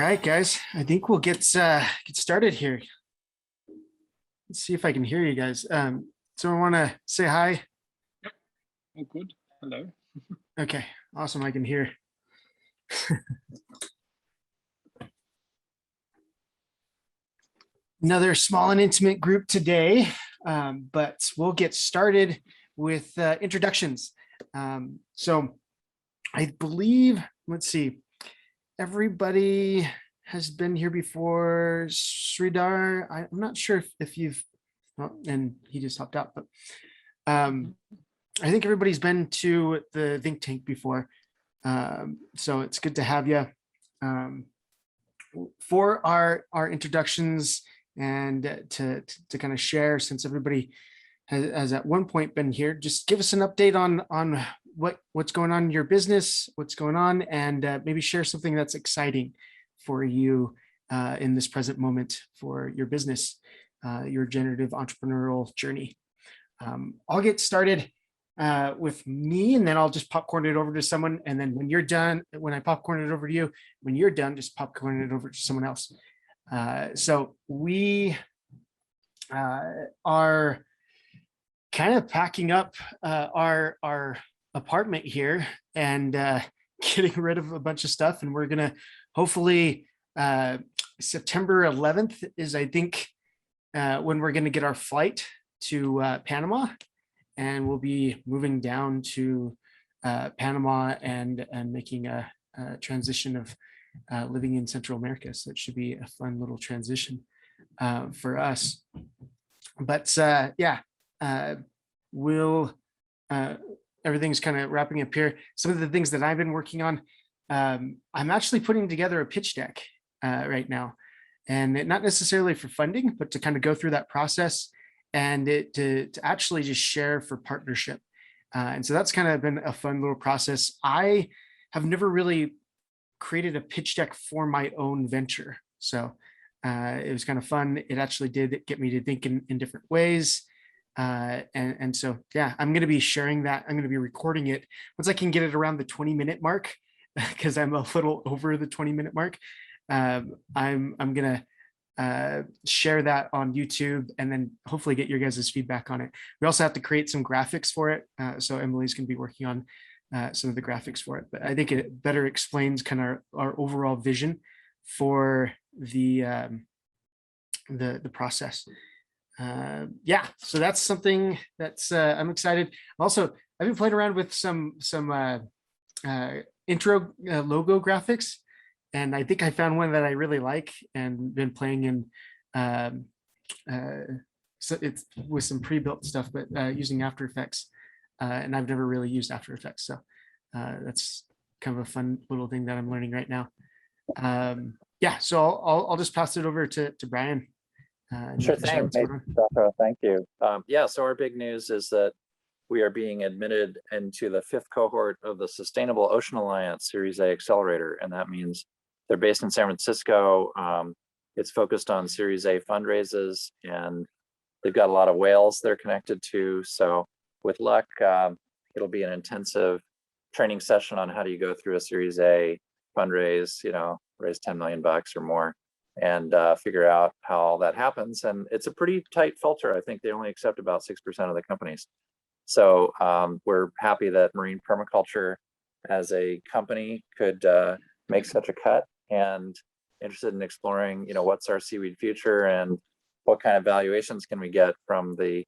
right, guys. I think we'll get started here. Let's see if I can hear you guys. So I want to say hi. Oh, good. Hello. Okay, awesome. I can hear. Another small and intimate group today, but we'll get started with introductions. So I believe, let's see, everybody has been here before. Sridhar, I'm not sure if you've, well, and he just hopped out, but I think everybody's been to the think tank before. So it's good to have you. For our introductions and to kind of share, since everybody has at one point been here, just give us an update on what's going on in your business, what's going on, and maybe share something that's exciting for you in this present moment for your business, your generative entrepreneurial journey. I'll get started with me, and then I'll just popcorn it over to someone. And then when you're done, when I popcorn it over to you, when you're done, just popcorn it over to someone else. So we are kind of packing up our apartment here and getting rid of a bunch of stuff. And we're gonna hopefully September 11th is, I think, when we're gonna get our flight to Panama, and we'll be moving down to Panama and making a transition of living in Central America. So it should be a fun little transition for us. But yeah, we'll everything's kind of wrapping up here. Some of the things that I've been working on, I'm actually putting together a pitch deck right now, and not necessarily for funding, but to kind of go through that process and to actually just share for partnership. And so that's kind of been a fun little process. I have never really created a pitch deck for my own venture. So it was kind of fun. It actually did get me to think in different ways. And so, yeah, I'm going to be sharing that. I'm going to be recording it once I can get it around the 20-minute mark, because I'm a little over the 20-minute mark. I'm going to share that on YouTube and then hopefully get your guys' feedback on it. We also have to create some graphics for it. So Emily's going to be working on some of the graphics for it, but I think it better explains kind of our overall vision for the process. Yeah, so that's something that's I'm excited. Also, I've been playing around with some intro logo graphics, and I think I found one that I really like and been playing in. So it's with some pre-built stuff, but using After Effects, and I've never really used After Effects, so that's kind of a fun little thing that I'm learning right now. Yeah, so I'll just pass it over to Brian. Sure thing. Hey, Joshua, thank you. Yeah, so our big news is that we are being admitted into the 5th cohort of the Sustainable Ocean Alliance Series A Accelerator, and that means they're based in San Francisco. It's focused on Series A fundraisers, and they've got a lot of whales they're connected to. So with luck, it'll be an intensive training session on how do you go through a Series A fundraise, raise 10 million bucks or more, and figure out how all that happens. And it's a pretty tight filter. I think they only accept about 6% of the companies. So we're happy that marine permaculture as a company could make such a cut, and interested in exploring, what's our seaweed future and what kind of valuations can we get from the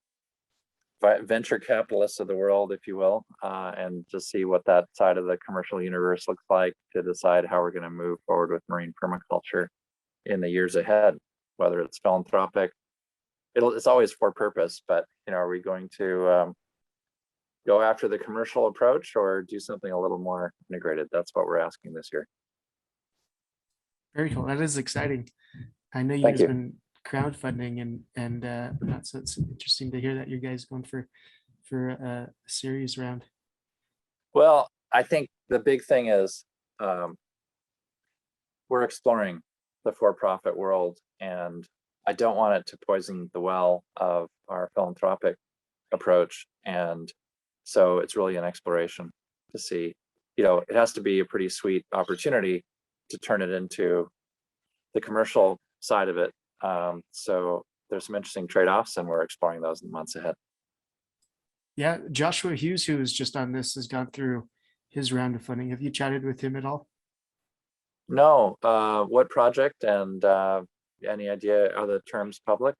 venture capitalists of the world, if you will, and just see what that side of the commercial universe looks like to decide how we're going to move forward with marine permaculture in the years ahead, whether it's philanthropic. It's always for purpose, but are we going to go after the commercial approach or do something a little more integrated? That's what we're asking this year. Very cool. That is exciting. I know you guys have been crowdfunding and so it's interesting to hear that you guys going for a series round. Well, I think the big thing is we're exploring the for-profit world, and I don't want it to poison the well of our philanthropic approach. And so it's really an exploration to see, it has to be a pretty sweet opportunity to turn it into the commercial side of it. So there's some interesting trade-offs, and we're exploring those in the months ahead. Yeah, Joshua Hughes, who was just on this, has gone through his round of funding. Have you chatted with him at all? No, what project, and any idea, are the terms public?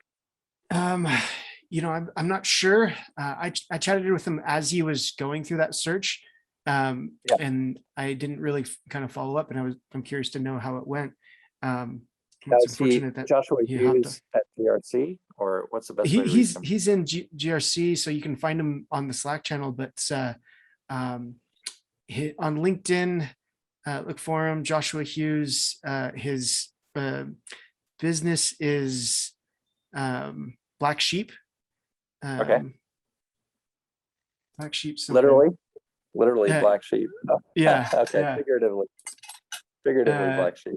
You know, I'm not sure. I chatted with him as he was going through that search, Yeah. and I didn't really kind of follow up, and I'm curious to know how it went. Now, It's is he unfortunate that Joshua he hopped Hughes at GRC, or what's the best way to reach he's him? he's in GRC, so you can find him on the Slack channel, but on LinkedIn, look for him, Joshua Hughes. His business is Black Sheep. Okay. Black Sheep. Something. Literally black sheep. Oh, Yeah. okay. Yeah. Figuratively black sheep.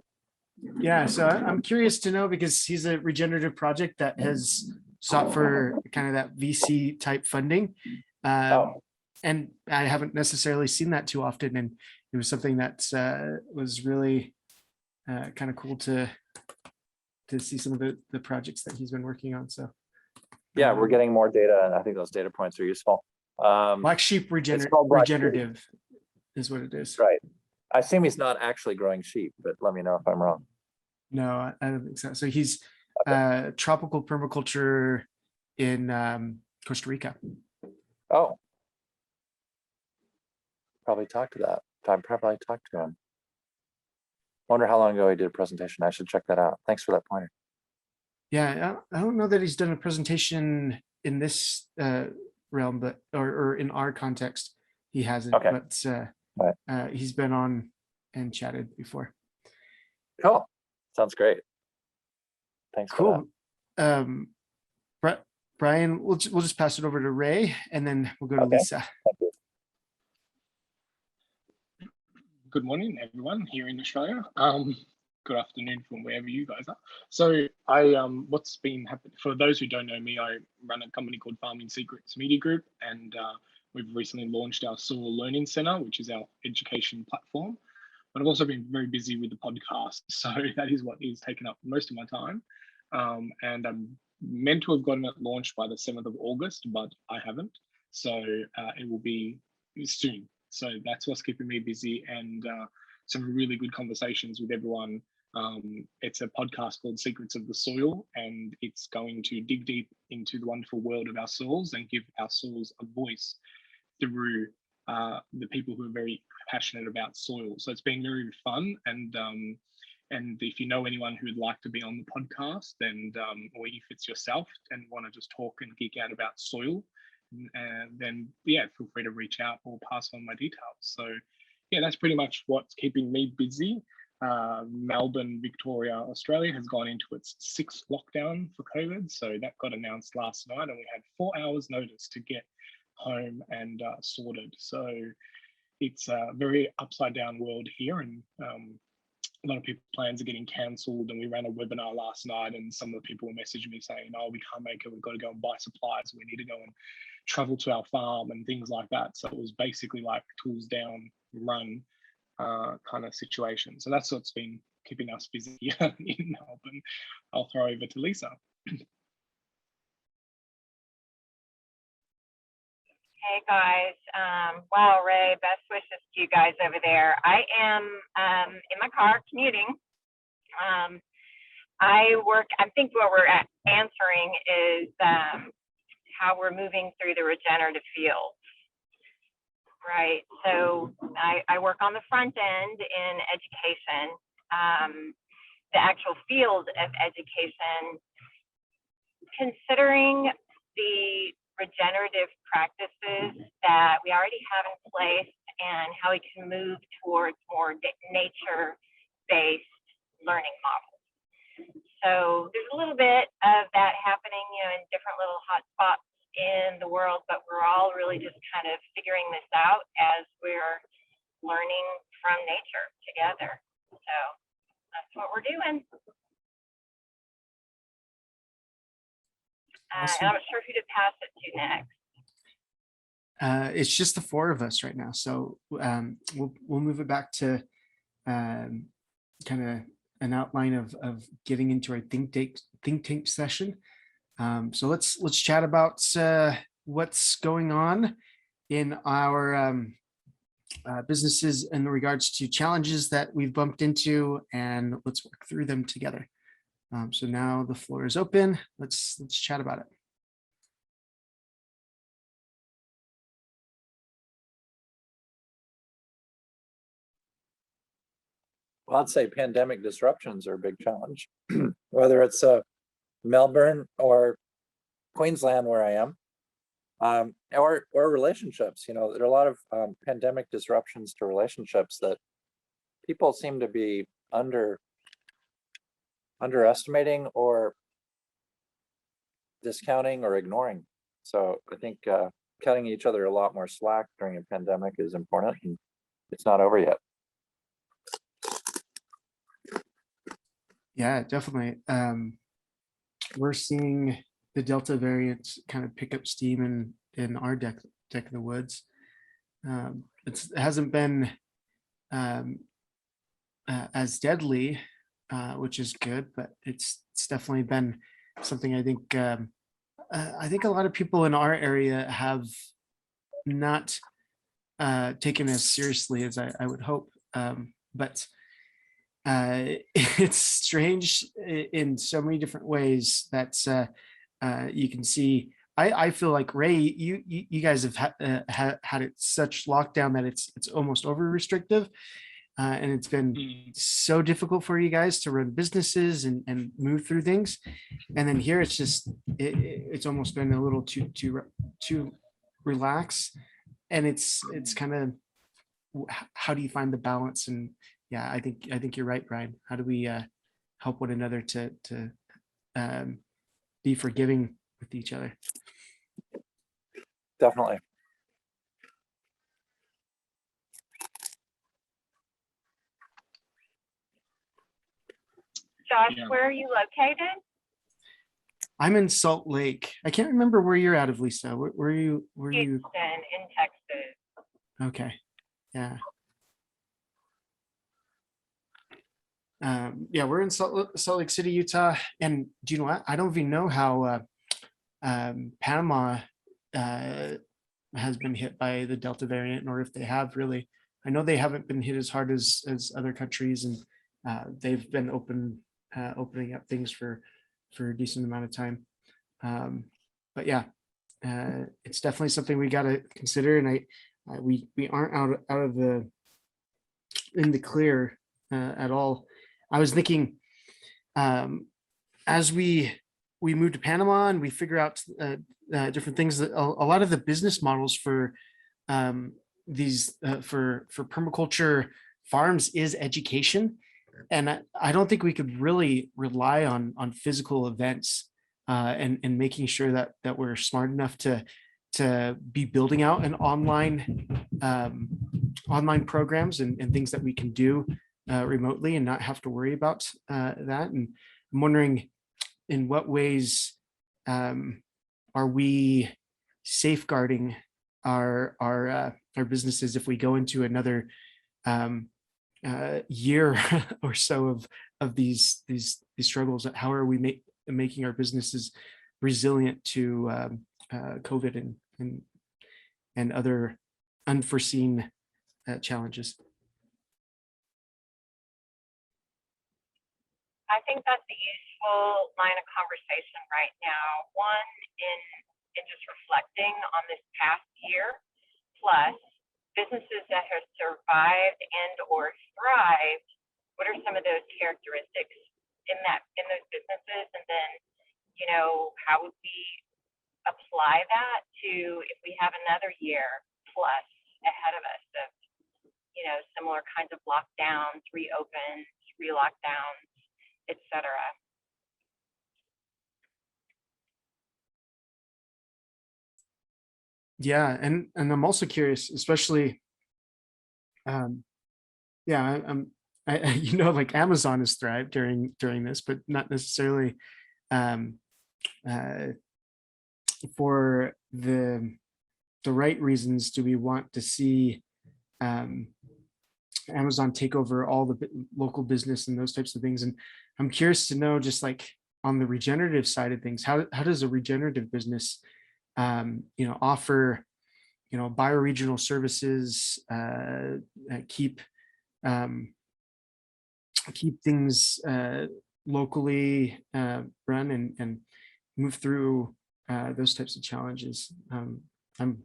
Yeah. So I'm curious to know, because he's a regenerative project that has sought for kind of that VC type funding. And I haven't necessarily seen that too often. And it was something that was really kind of cool to see some of the projects that he's been working on. So yeah, we're getting more data, and I think those data points are useful. Black Sheep regenerative is what it is. Right. I assume he's not actually growing sheep, but let me know if I'm wrong. No, I don't think so. So he's tropical permaculture in Costa Rica. Oh, probably talked to him. Wonder how long ago he did a presentation. I should check that out. Thanks for that pointer. Yeah, I don't know that he's done a presentation in this realm, but or in our context, he hasn't. Okay. But he's been on and chatted before. Cool. Sounds great. Thanks. Cool. Brian, we'll just pass it over to Ray, and then we'll go to Lisa. Thank you. Good morning, everyone here in Australia. Good afternoon from wherever you guys are. So what's been happening, for those who don't know me, I run a company called Farming Secrets Media Group, and we've recently launched our Soil Learning Center, which is our education platform. But I've also been very busy with the podcast, so that is what is taking up most of my time. And I'm meant to have gotten it launched by the 7th of August, but I haven't. So it will be soon. So that's what's keeping me busy, and some really good conversations with everyone. It's a podcast called Secrets of the Soil, and it's going to dig deep into the wonderful world of our soils and give our soils a voice through the people who are very passionate about soil. So it's been very fun, and if you know anyone who would like to be on the podcast, then or if it's yourself and want to just talk and geek out about soil, then yeah, feel free to reach out or pass on my details. So yeah, that's pretty much what's keeping me busy. Melbourne, Victoria, Australia has gone into its 6th lockdown for COVID. So that got announced last night, and we had 4 hours notice to get home and sorted. So it's a very upside down world here, and a lot of people's plans are getting cancelled. And we ran a webinar last night, and some of the people were messaging me saying, oh, we can't make it, we've got to go and buy supplies, we need to go and travel to our farm and things like that. So it was basically like tools down, run kind of situation. So that's what's been keeping us busy in Melbourne. I'll throw over to Lisa. Hey guys, wow, Ray, best wishes to you guys over there. I am in my car commuting. I think what we're answering is how we're moving through the regenerative field, right? So I work on the front end in education. The actual field of education, considering the regenerative practices that we already have in place and how we can move towards more nature-based learning models. So there's a little bit of that happening, in different little hot spots in the world, but we're all really just kind of figuring this out as we're learning from nature together. So that's what we're doing. Awesome. And I'm not sure who to pass it to next. It's just the 4 of us right now, so we'll move it back to kind of an outline of getting into our think tank session. So let's chat about what's going on in our businesses in regards to challenges that we've bumped into, and let's work through them together. So now the floor is open. Let's chat about it. Well, I'd say pandemic disruptions are a big challenge, whether it's Melbourne or Queensland, where I am, or relationships. You know, there are a lot of pandemic disruptions to relationships that people seem to be underestimating or discounting or ignoring. So I think cutting each other a lot more slack during a pandemic is important, and it's not over yet. Yeah, definitely. We're seeing the Delta variant kind of pick up steam in our neck of the woods. It hasn't been as deadly, which is good, but it's definitely been something I think a lot of people in our area have not taken as seriously as I would hope. But it's strange in so many different ways that you can see. I feel like, Ray, you guys have had it such lockdown that it's almost over restrictive, and it's been so difficult for you guys to run businesses and move through things. And then here it's just it's almost been a little too relaxed, and it's kind of, how do you find the balance? And yeah, I think you're right, Brian. How do we help one another to be forgiving with each other? Definitely. Josh, Yeah. where are you located? I'm in Salt Lake. I can't remember where you're out of, Lisa. Where are you? Houston, in Texas. Okay. Yeah. Yeah, we're in Salt Lake City, Utah. And do you know what? I don't even know how Panama has been hit by the Delta variant, or if they have really. I know they haven't been hit as hard as other countries, and they've been opening up things for a decent amount of time. But yeah, it's definitely something we got to consider, and we aren't out of in the clear at all. I was thinking, as we move to Panama and we figure out different things, that a lot of the business models for these for permaculture farms is education, and I don't think we could really rely on physical events and making sure that we're smart enough to be building out an online programs and things that we can do remotely and not have to worry about that. And I'm wondering, in what ways are we safeguarding our businesses if we go into another year or so of these struggles? How are we making our businesses resilient to COVID and other unforeseen challenges? I think that's a useful line of conversation right now. One, in just reflecting on this past year, plus businesses that have survived and or thrived. What are some of those characteristics in those businesses? And then, how would we apply that to if we have another year plus ahead of us of, similar kinds of lockdowns, reopens, re-lockdowns, etc. Yeah, and I'm also curious, especially, yeah, like Amazon has thrived during this, but not necessarily for the right reasons. Do we want to see Amazon take over all the local business and those types of things. And I'm curious to know, just like on the regenerative side of things, how does a regenerative business, offer, bioregional services, keep things locally run and move through those types of challenges. I'm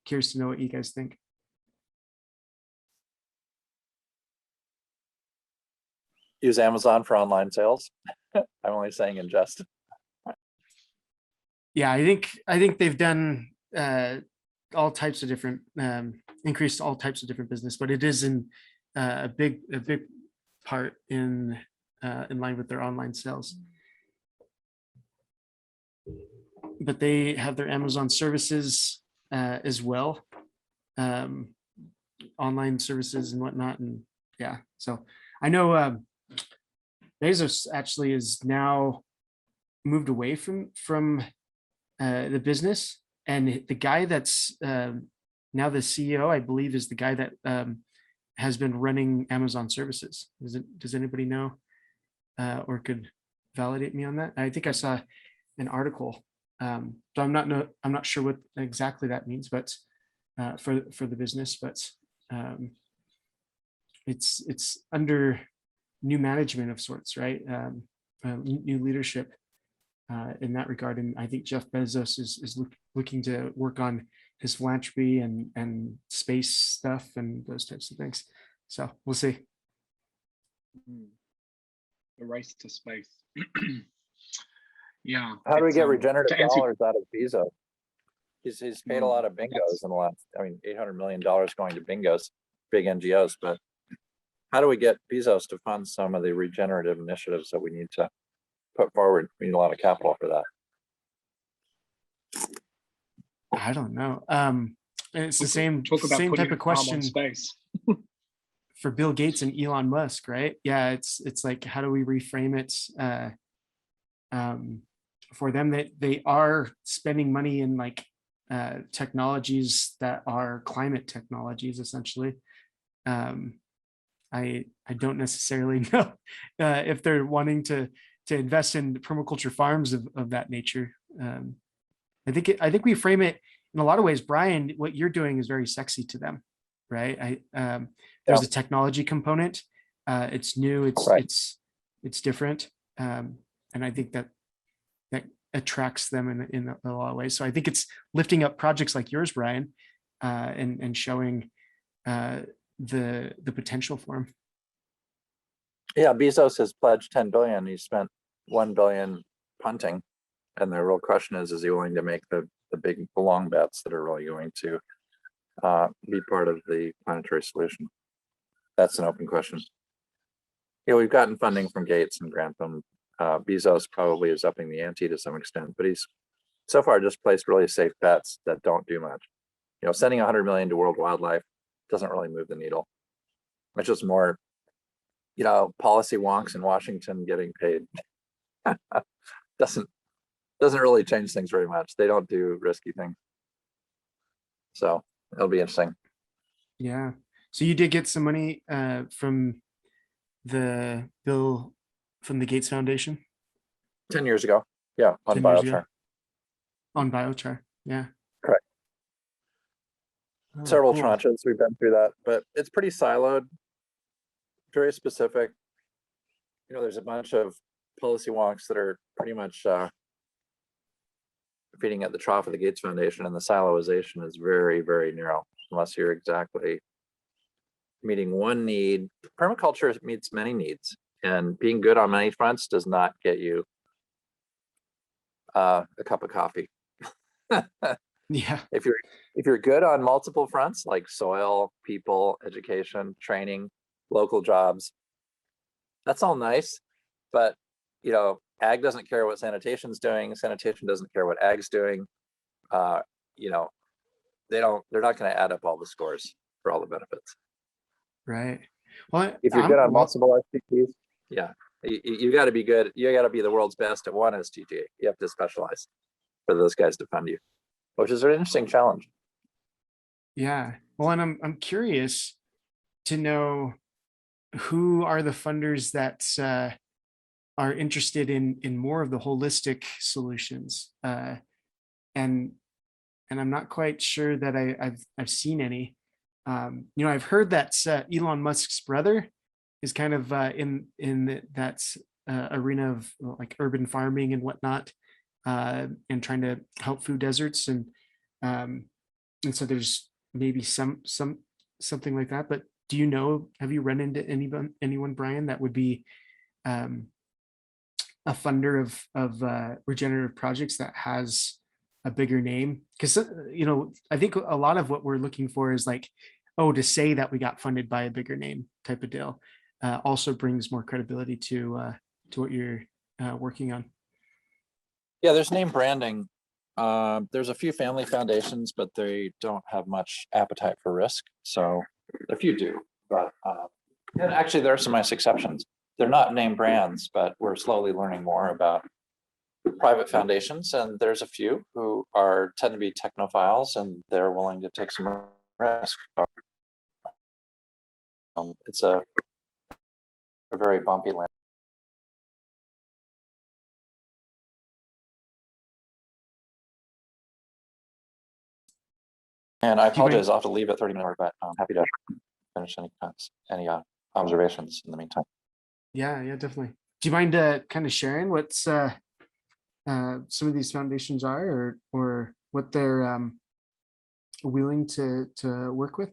curious to know what you guys think. Use Amazon for online sales. I'm only saying in jest. Yeah, I think they've done all types of different increased all types of different business, but it is in a big part in line with their online sales. But they have their Amazon services as well, online services and whatnot. And yeah, so I know Bezos actually is now moved away from the business, and the guy that's now the CEO, I believe, is the guy that has been running Amazon services. Does anybody know or could validate me on that? I think I saw an article. So I'm not sure what exactly that means, but for the business, but it's under new management of sorts, right? New leadership in that regard. And I think Jeff Bezos is looking to work on his philanthropy and space stuff and those types of things. So we'll see. The race to space. Yeah. How do we get regenerative to answer- dollars out of Bezos? He's paid a lot of bingos in the last, $800 million going to bingos, big NGOs, but how do we get Bezos to fund some of the regenerative initiatives that we need to put forward? We need a lot of capital for that. I don't know. It's the same Talk about same putting type of a farm on question space. for Bill Gates and Elon Musk, right? Yeah, it's like, how do we reframe it for them? That they are spending money in like technologies that are climate technologies, essentially. I don't necessarily know if they're wanting to invest in permaculture farms of that nature. I think we frame it in a lot of ways. Brian, what you're doing is very sexy to them, right? There's a technology component. It's new. It's different, and I think that attracts them in a lot of ways. So I think it's lifting up projects like yours, Brian, and showing the potential for them. Yeah, Bezos has pledged 10 billion. He spent 1 billion punting, and the real question is he willing to make the big long bets that are really going to be part of the planetary solution? That's an open question. We've gotten funding from Gates and Grantham. Bezos probably is upping the ante to some extent, but he's so far just placed really safe bets that don't do much. Sending 100 million to World Wildlife doesn't really move the needle. It's just more, policy wonks in Washington getting paid. doesn't really change things very much. They don't do risky things. So it'll be interesting. Yeah. So you did get some money from the Gates Foundation 10 years ago. Yeah, on 10 years ago. biochar. On biochar. Yeah. Correct. Oh, Several cool. tranches. We've been through that, but it's pretty siloed, very specific. There's a bunch of policy wonks that are pretty much feeding at the trough of the Gates Foundation, and the siloization is very, very narrow, unless you're exactly meeting one need. Permaculture meets many needs, and being good on many fronts does not get you a cup of coffee. Yeah. If you're good on multiple fronts, like soil, people, education, training, local jobs, that's all nice, but ag doesn't care what sanitation's doing. Sanitation doesn't care what ag's doing. They're not going to add up all the scores for all the benefits. Right. Well, If you're good on multiple STTs, yeah, you got to be good. You got to be the world's best at one STT. You have to specialize for those guys to fund you, which is an interesting challenge. Yeah. Well, and I'm curious, to know who are the funders that are interested in more of the holistic solutions, and I'm not quite sure that I've seen any. I've heard that Elon Musk's brother is kind of in that arena of like urban farming and whatnot, and trying to help food deserts, and so there's maybe something like that. But do you know? Have you run into anyone, Brian, that would be a funder of regenerative projects that has a bigger name? Because I think a lot of what we're looking for is like, oh, to say that we got funded by a bigger name type of deal also brings more credibility to what you're working on. Yeah, there's name branding. There's a few family foundations, but they don't have much appetite for risk. So a few do, but and actually there are some nice exceptions. They're not name brands, but we're slowly learning more about private foundations, and there's a few who tend to be technophiles, and they're willing to take some risk. It's a very bumpy land. And I apologize, I'll have to leave at 30 minutes, but I'm happy to finish any observations in the meantime. Yeah, definitely. Do you mind kind of sharing what's some of these foundations are, or what they're willing to work with?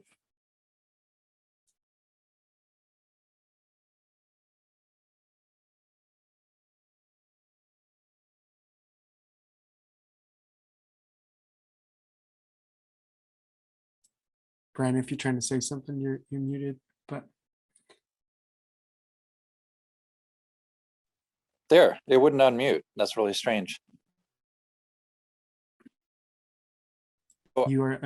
Brian, if you're trying to say something, you're muted, but There, it wouldn't unmute. That's really strange. you are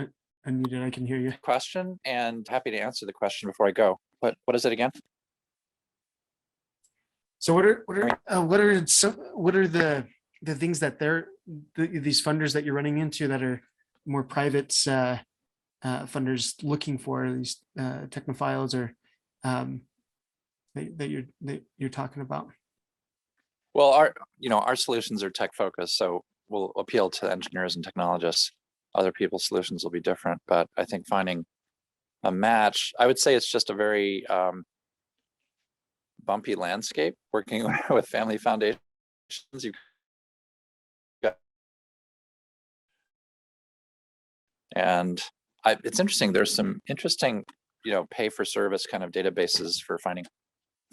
unmuted. I can hear you. Question, and happy to answer the question before I go. What is it again? So what are the things that these funders that you're running into that are more private funders looking for, these technophiles, or that you're talking about? Well, our solutions are tech focused, so we'll appeal to engineers and technologists. Other people's solutions will be different, but I think finding a match, I would say it's just a very bumpy landscape working with family foundations. And it's interesting. There's some interesting, pay for service kind of databases for finding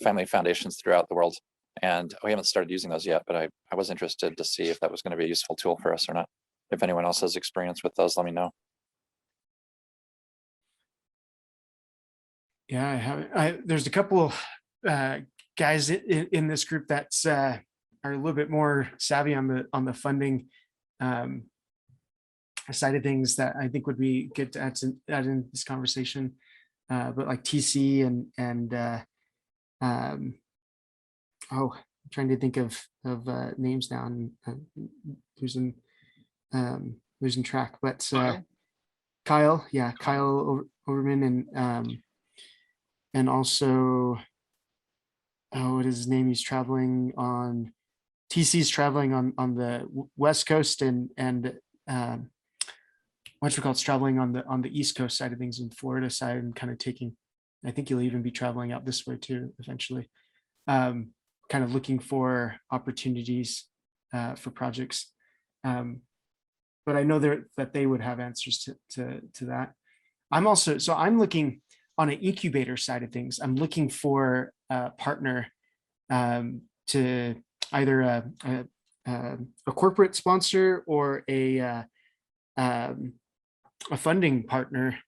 family foundations throughout the world. And we haven't started using those yet, but I was interested to see if that was going to be a useful tool for us or not. If anyone else has experience with those, let me know. Yeah, I haven't. There's a couple guys in this group that's are a little bit more savvy on the funding side of things that I think would be good to add in this conversation. But like TC and I'm trying to think of names now and losing track. But Kyle, Kyle Overman, and also, what is his name? He's traveling on TC's traveling on the West Coast, and it's traveling on the East Coast side of things, in Florida side, and kind of taking, I think he'll even be traveling out this way too eventually, kind of looking for opportunities for projects. But I know that they would have answers to that. I'm looking on an incubator side of things. I'm looking for a partner to either a corporate sponsor or a funding partner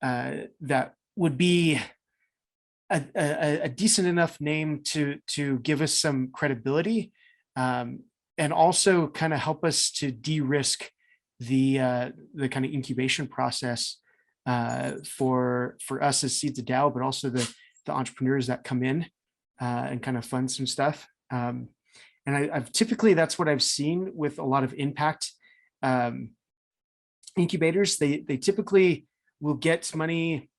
that would be a decent enough name to give us some credibility, and also kind of help us to de-risk the kind of incubation process for us as Seeds of DAO, but also the entrepreneurs that come in and kind of fund some stuff. And I've typically, that's what I've seen with a lot of impact incubators. They typically will get money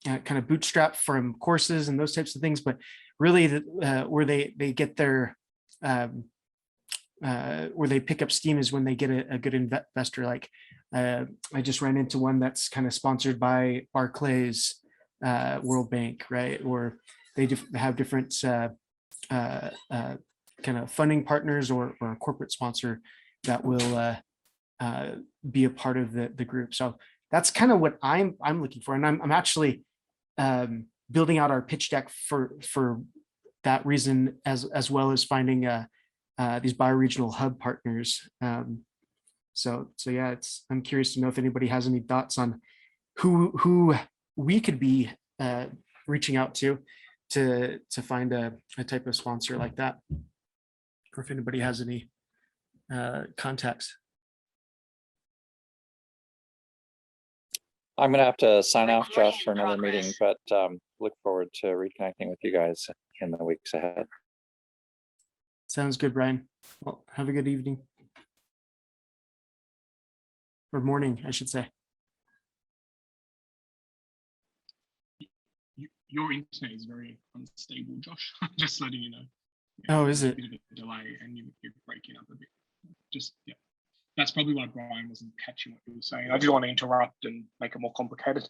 kind of bootstrap from courses and those types of things, but really where they get their where they pick up steam is when they get a good investor. Like I just ran into one that's kind of sponsored by Barclays, World Bank, right? Or they have different kind of funding partners or a corporate sponsor that will be a part of the group. So that's kind of what I'm looking for, and I'm actually building out our pitch deck for that reason, as well as finding these bioregional hub partners. So yeah, I'm curious to know if anybody has any thoughts on who we could be reaching out to find a type of sponsor like that, or if anybody has any contacts. I'm gonna have to sign off, Recording Josh, for in another meeting, but look forward to reconnecting with you guys in the weeks ahead. Sounds good, Brian. Well, have a good evening. Or morning, I should say. Your internet is very unstable, Josh. Just letting you know. Oh, is there's it? A bit of a delay, and you're breaking up a bit. Just yeah, that's probably why Brian wasn't catching what you were saying. I didn't want to interrupt and make it more complicated.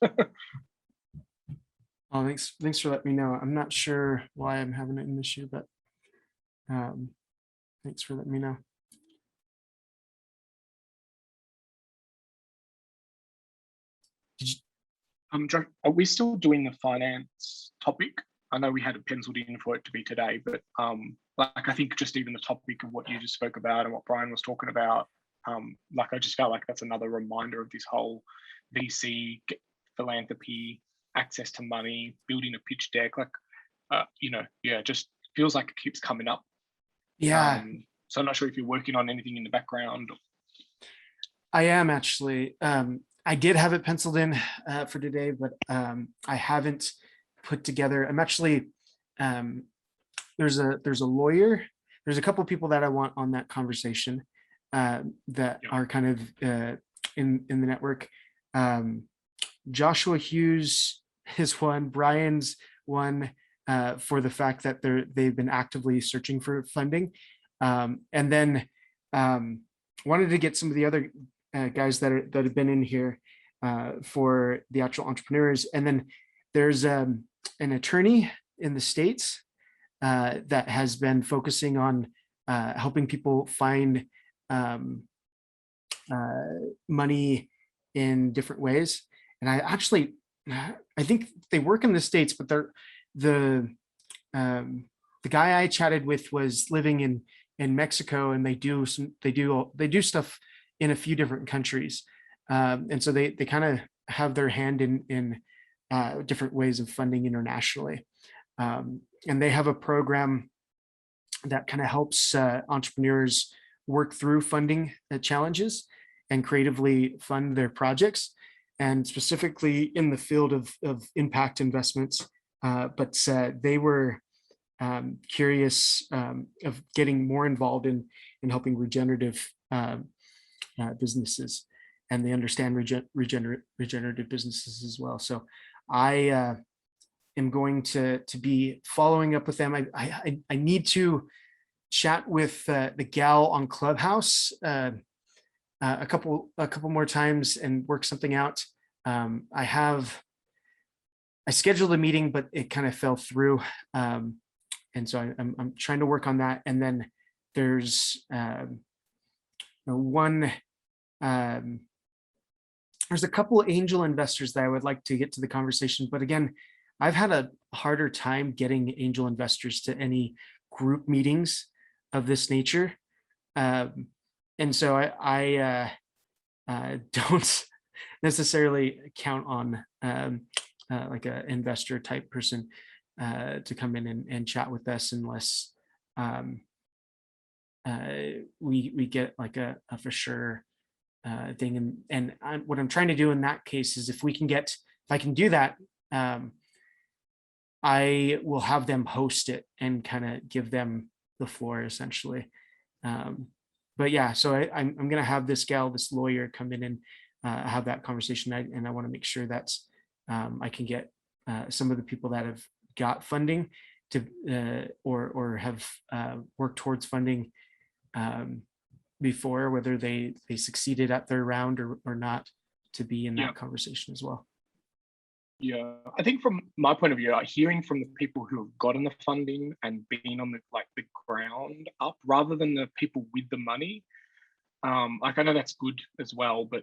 Oh, thanks for letting me know. I'm not sure why I'm having an issue, but thanks for letting me know. Josh, are we still doing the finance topic? I know we had it penciled in for it to be today, but like I think just even the topic of what you just spoke about and what Brian was talking about, like I just felt like that's another reminder of this whole VC philanthropy, access to money, building a pitch deck, like just feels like it keeps coming up. Yeah, so I'm not sure if you're working on anything in the background. I am actually. I did have it penciled in for today, but I haven't put together. I'm actually there's a lawyer. There's a couple of people that I want on that conversation that are kind of in the network. Joshua Hughes is one. Brian's one for the fact that they've been actively searching for funding, and then wanted to get some of the other guys that have been in here for the actual entrepreneurs. And then there's an attorney in the States that has been focusing on helping people find money in different ways. And I think they work in the States, but the guy I chatted with was living in Mexico, and they do stuff in a few different countries. And so they kind of have their hand in different ways of funding internationally. And they have a program that kind of helps entrepreneurs work through funding challenges and creatively fund their projects, and specifically in the field of impact investments. But they were curious of getting more involved in helping regenerative businesses, and they understand regenerative businesses as well. So I am going to be following up with them. I need to chat with the gal on Clubhouse a couple more times and work something out. I scheduled a meeting, but it kind of fell through, and so I'm trying to work on that. And then there's there's a couple of angel investors that I would like to get to the conversation, but again, I've had a harder time getting angel investors to any group meetings of this nature, and so I don't necessarily count on like an investor type person to come in and chat with us unless we get like a for sure thing. And what I'm trying to do in that case is if I can do that, I will have them host it and kind of give them the floor essentially. But yeah, so I'm going to have this lawyer come in and have that conversation. And I want to make sure that I can get some of the people that have got funding to or have worked towards funding before, whether they succeeded at their round or not, to be in that conversation as well. Yeah, I think from my point of view, hearing from the people who have gotten the funding and been on the ground up, rather than the people with the money, like I know that's good as well, but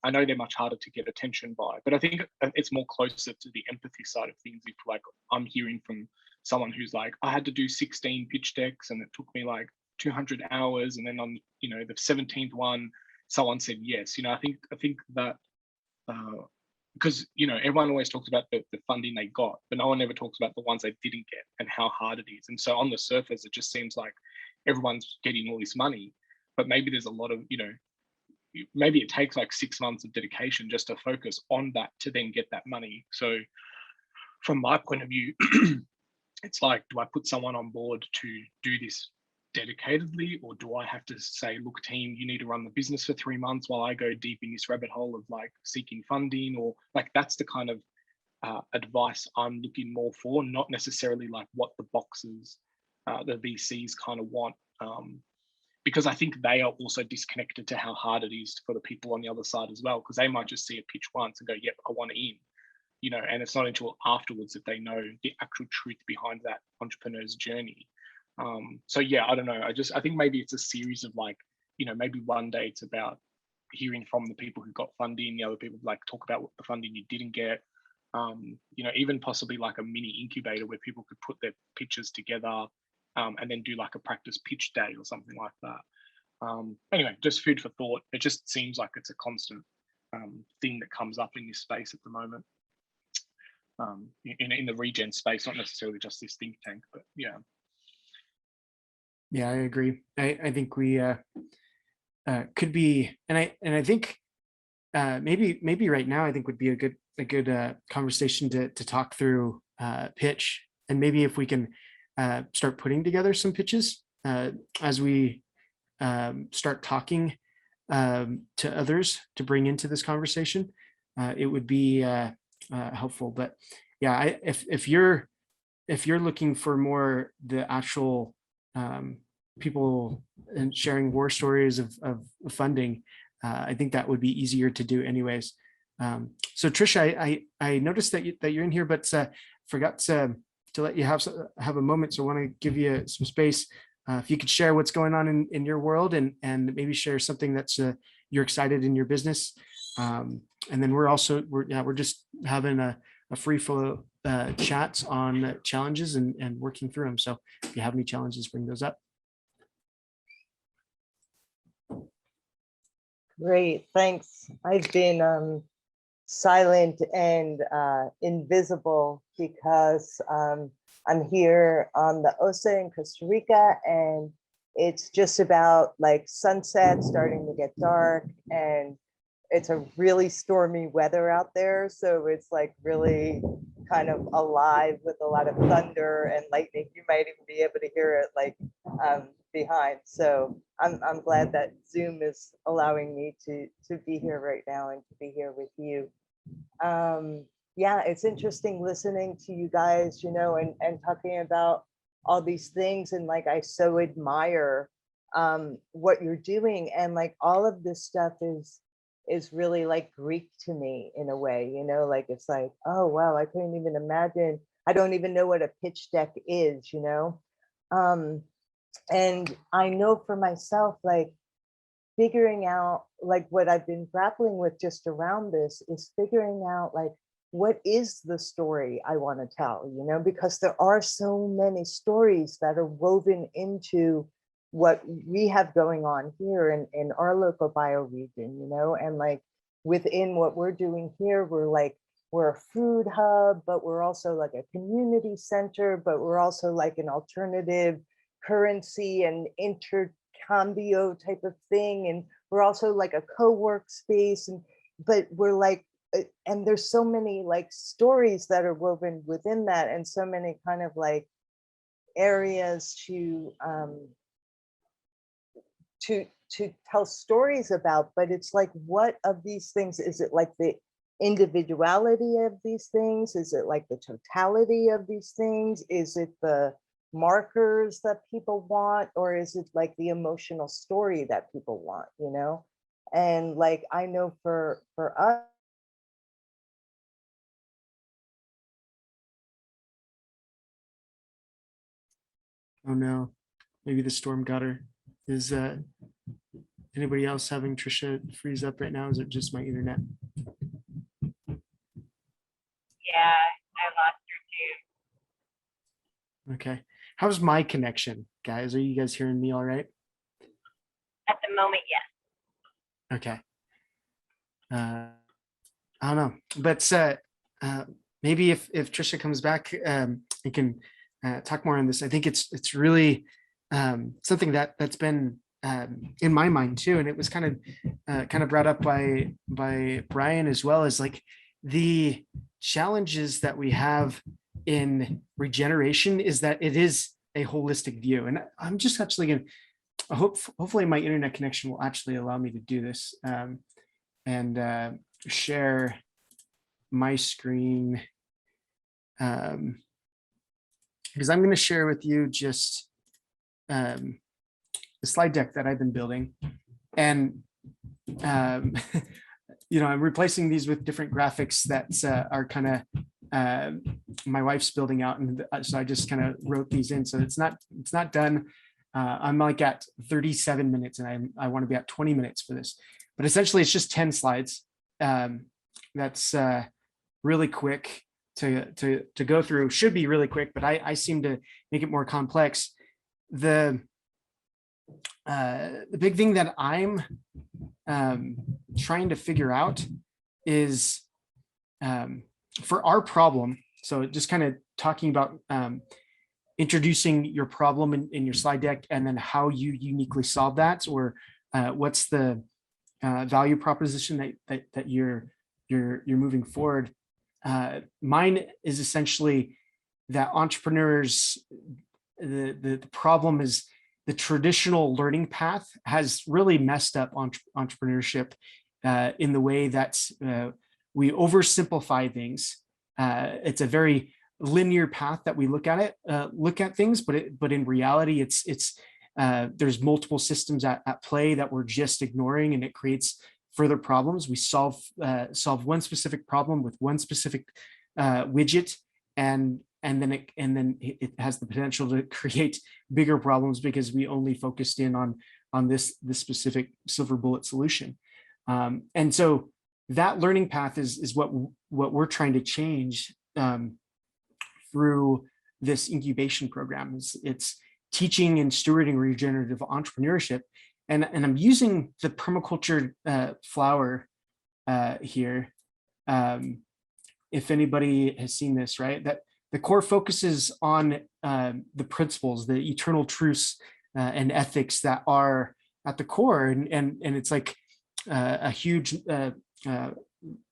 I know they're much harder to get attention by. But I think it's more closer to the empathy side of things. If like I'm hearing from someone who's like, I had to do 16 pitch decks and it took me like 200 hours, and then on the 17th one, someone said yes. I think that. Because everyone always talks about the funding they got, but no one ever talks about the ones they didn't get and how hard it is. And so on the surface, it just seems like everyone's getting all this money, but maybe there's a lot of, maybe it takes like 6 months of dedication just to focus on that to then get that money. So from my point of view, it's like, do I put someone on board to do this dedicatedly, or do I have to say, look, team, you need to run the business for 3 months while I go deep in this rabbit hole of like seeking funding? Or like, that's the kind of advice I'm looking more for, not necessarily like what the boxes the VCs kind of want, because I think they are also disconnected to how hard it is for the people on the other side as well, because they might just see a pitch once and go, yep, I want in, and it's not until afterwards that they know the actual truth behind that entrepreneur's journey. So yeah, I don't know. I think maybe it's a series of like, maybe one day it's about hearing from the people who got funding, the other people like talk about what the funding you didn't get. Even possibly like a mini incubator where people could put their pitches together, and then do like a practice pitch day or something like that. Anyway, just food for thought. It just seems like it's a constant thing that comes up in this space at the moment. In the regen space, not necessarily just this think tank, but yeah. Yeah, I agree. I think we could be, and I think maybe right now I think would be a good conversation to talk through pitch, and maybe if we can start putting together some pitches as we start talking to others to bring into this conversation, it would be helpful. But yeah, if you're looking for more the actual people and sharing war stories of funding, I think that would be easier to do anyways. So Trisha, I noticed that you're in here, but forgot to let you have a moment. So I want to give you some space. If you could share what's going on in your world, and maybe share something that's you're excited in your business. And then we're just having a free flow chats on challenges and working through them. So if you have any challenges, bring those up. Great, thanks. I've been silent and invisible because I'm here on the Osa in Costa Rica, and it's just about like sunset, starting to get dark, and it's a really stormy weather out there. So it's like really kind of alive with a lot of thunder and lightning. You might even be able to hear it like behind. So I'm glad that Zoom is allowing me to be here right now and to be here with you. Yeah, it's interesting listening to you guys, and talking about all these things. And like, I so admire what you're doing. And like, all of this stuff is really like Greek to me in a way, like, it's like, oh, wow, I couldn't even imagine. I don't even know what a pitch deck is, and I know for myself, like, figuring out like what I've been grappling with just around this is figuring out like, what is the story I want to tell, because there are so many stories that are woven into what we have going on here in our local bioregion, and like within what we're doing here, we're a food hub, but we're also like a community center, but we're also like an alternative currency and intercambio type of thing. And we're also like a co-work space, but we're like, and there's so many like stories that are woven within that, and so many kind of like areas to tell stories about. But it's like, what of these things is it like the individuality of these things? Is it like the totality of these things? Is it the markers that people want, or is it like the emotional story that people want, you know? And like, I know for us, Oh no, maybe the storm got her. Is anybody else having Trisha freeze up right now? Is it just my internet? Yeah, I lost her too. Okay. How's my connection, guys? Are you guys hearing me all right? At the moment, yes. Okay. I don't know, but maybe if Trisha comes back, we can talk more on this. I think it's really something that's been in my mind too, and it was kind of brought up by Brian as well, as like the challenges that we have in regeneration is that it is a holistic view, and I'm just actually going to hopefully my internet connection will actually allow me to do this. And share my screen, because I'm going to share with you just the slide deck that I've been building, and I'm replacing these with different graphics that are kind of my wife's building out, and so I just kind of wrote these in. So it's not done. I'm like at 37 minutes, and I want to be at 20 minutes for this. But essentially, it's just 10 slides. That's really quick to go through. Should be really quick, but I seem to make it more complex. The big thing that I'm trying to figure out is for our problem. So just kind of talking about introducing your problem in your slide deck, and then how you uniquely solve that, or what's the value proposition that you're moving forward. Mine is essentially that entrepreneurs, the problem is the traditional learning path has really messed up entrepreneurship in the way that we oversimplify things. It's a very linear path that we look at things, but in reality, it's there's multiple systems at play that we're just ignoring, and it creates further problems. We solve one specific problem with one specific widget, and then it has the potential to create bigger problems because we only focused in on this specific silver bullet solution. And so that learning path is what we're trying to change through this incubation program. It's teaching and stewarding regenerative entrepreneurship. And I'm using the permaculture flower here. If anybody has seen this, right? That the core focuses on the principles, the eternal truths and ethics that are at the core. And it's like a huge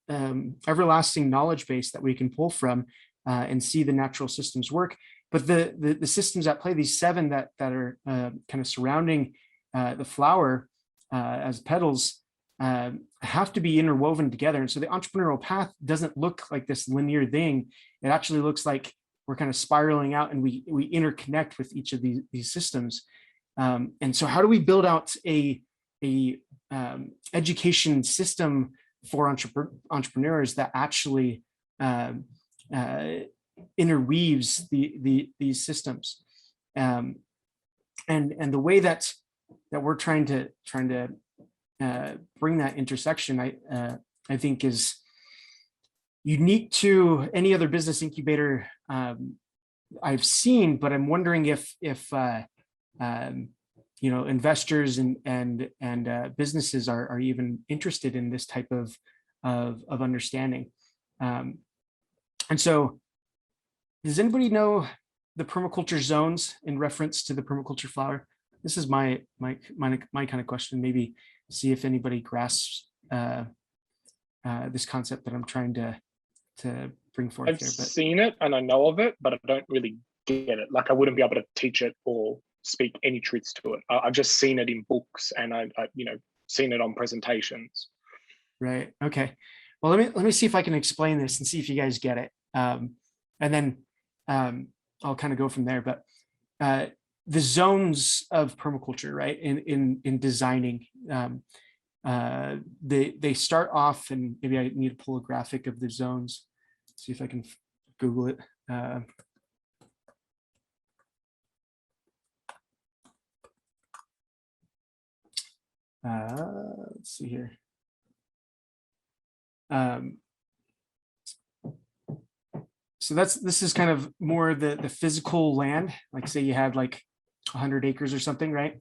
everlasting knowledge base that we can pull from and see the natural systems work. But the systems at play, these 7 that are kind of surrounding the flower as petals, have to be interwoven together. And so the entrepreneurial path doesn't look like this linear thing. It actually looks like we're kind of spiraling out, and we interconnect with each of these systems. And so how do we build out a education system for entrepreneurs that actually interweaves these systems? And the way that we're trying to bring that intersection, I think is unique to any other business incubator I've seen. But I'm wondering if investors and businesses are even interested in this type of understanding. And so, does anybody know the permaculture zones in reference to the permaculture flower? This is my kind of question. Maybe see if anybody grasps this concept that I'm trying to bring forth I've here. But seen it and I know of it, but I don't really get it. Like, I wouldn't be able to teach it or speak any truths to it. I've just seen it in books, and I seen it on presentations. Right. Okay. well, let me see if I can explain this and see if you guys get it. And then I'll kind of go from there. But the zones of permaculture, right? In designing, they start off, and maybe I need to pull a graphic of the zones. See if I can Google it. Let's see here. So this is kind of more the physical land. Like say you had like 100 acres or something, right?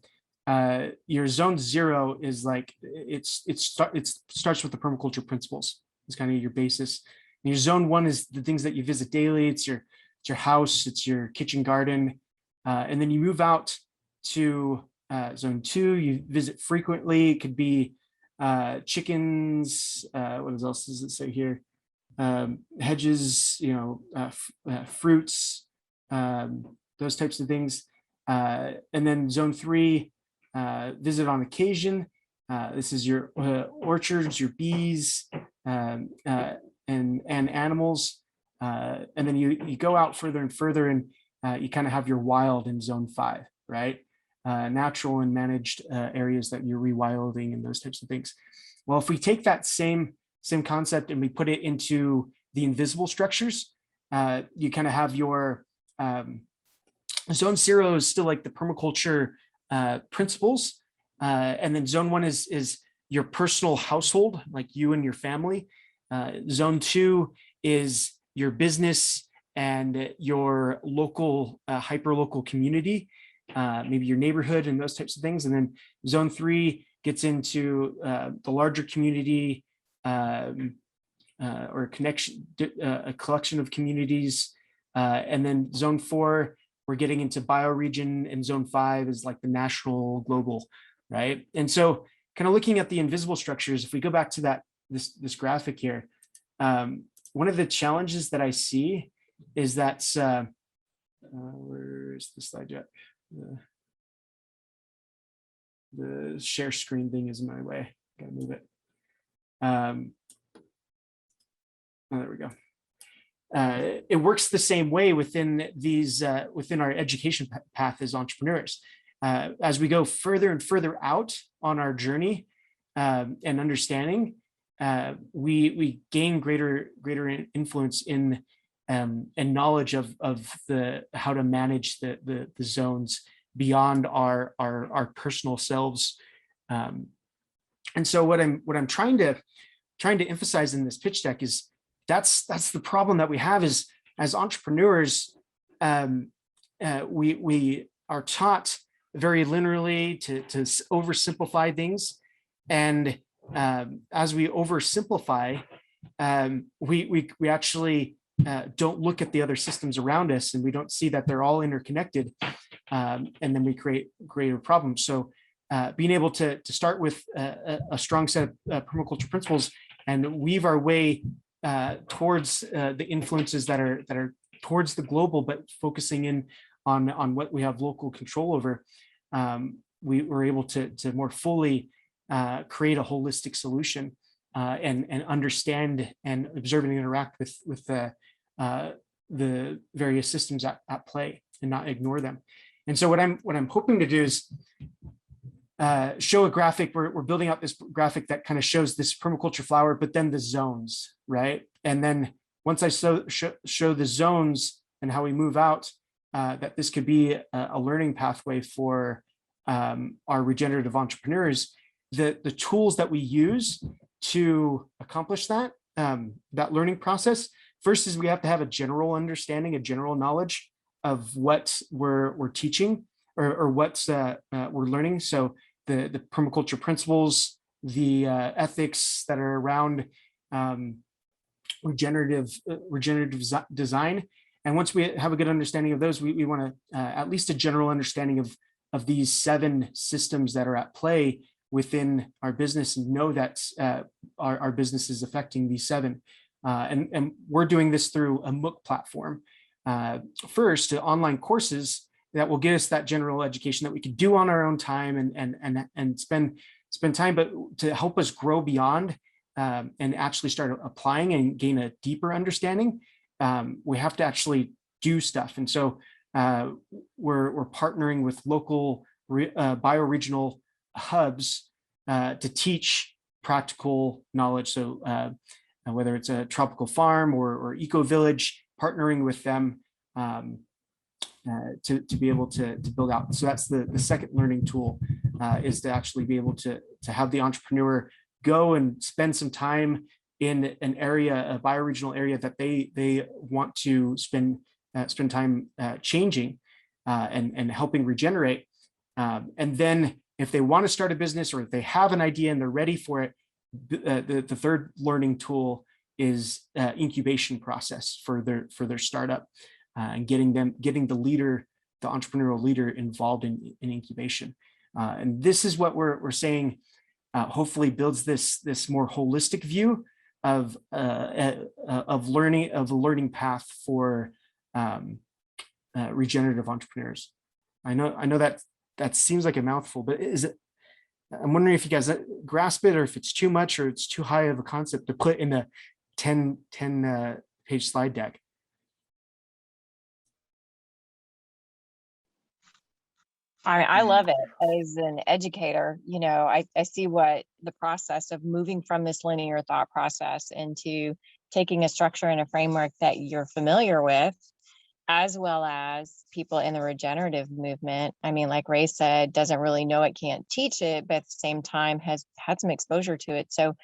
Your zone 0 is like it starts with the permaculture principles. It's kind of your basis. And your zone 1 is the things that you visit daily. It's your house, it's your kitchen garden, and then you move out to zone 2. You visit frequently. It could be chickens. What else does it say here? Hedges, fruits, those types of things. And then zone 3, visit on occasion. This is your orchards, your bees, and animals. And then you go out further and further, and you kind of have your wild in zone 5, right? Natural and managed areas that you're rewilding and those types of things. Well, if we take that same concept and we put it into the invisible structures, you kind of have your zone 0 is still like the permaculture principles, and then zone 1 is your personal household, like you and your family. Zone 2 is your business and your local hyper-local community, maybe your neighborhood and those types of things. And then zone 3 gets into the larger community, or a collection of communities. And then zone 4, we're getting into bioregion, and zone 5 is like the national, global, right? And so kind of looking at the invisible structures, if we go back to this graphic here, one of the challenges that I see is that, where's the slide deck? The share screen thing is in my way. Gotta move it. Oh, there we go. It works the same way within these within our education path as entrepreneurs. As we go further and further out on our journey and understanding, we gain greater influence in and knowledge of the how to manage the zones beyond our personal selves. And so what I'm trying to emphasize in this pitch deck is that's the problem that we have is as entrepreneurs, we are taught very linearly to oversimplify things, and as we oversimplify, we actually don't look at the other systems around us, and we don't see that they're all interconnected, and then we create greater problems. So being able to start with a strong set of permaculture principles and weave our way towards the influences that are towards the global, but focusing in on what we have local control over, we were able to more fully create a holistic solution and understand and observe and interact with the various systems at play and not ignore them. And so what I'm hoping to do is show a graphic. We're building out this graphic that kind of shows this permaculture flower, but then the zones, right? And then once I show the zones and how we move out, that this could be a learning pathway for our regenerative entrepreneurs. The tools that we use to accomplish that learning process, first is we have to have a general understanding, a general knowledge of what we're teaching or what we're learning. So the permaculture principles, the ethics that are around regenerative design. And once we have a good understanding of those, we want to at least a general understanding of these 7 systems that are at play within our business, and know that our business is affecting these 7. And we're doing this through a MOOC platform. First, online courses that will get us that general education that we could do on our own time and spend time, but to help us grow beyond and actually start applying and gain a deeper understanding, we have to actually do stuff. And so we're partnering with local bioregional hubs to teach practical knowledge. So whether it's a tropical farm or eco village, partnering with them to be able to build out. So that's the second learning tool, is to actually be able to have the entrepreneur go and spend some time in an area, a bioregional area that they want to spend time changing and helping regenerate. And then if they want to start a business, or if they have an idea and they're ready for it, the third learning tool is incubation process for their startup, and getting the leader, the entrepreneurial leader, involved in incubation. And this is what we're saying hopefully builds this more holistic view of learning, of a learning path for regenerative entrepreneurs. I know that seems like a mouthful, but is it? I'm wondering if you guys grasp it, or if it's too much, or it's too high of a concept to put in a 10 page slide deck. I love it. As an educator, you know, I see what the process of moving from this linear thought process into taking a structure and a framework that you're familiar with, as well as people in the regenerative movement. I mean, like Ray said, doesn't really know it, can't teach it, but at the same time has had some exposure to it. So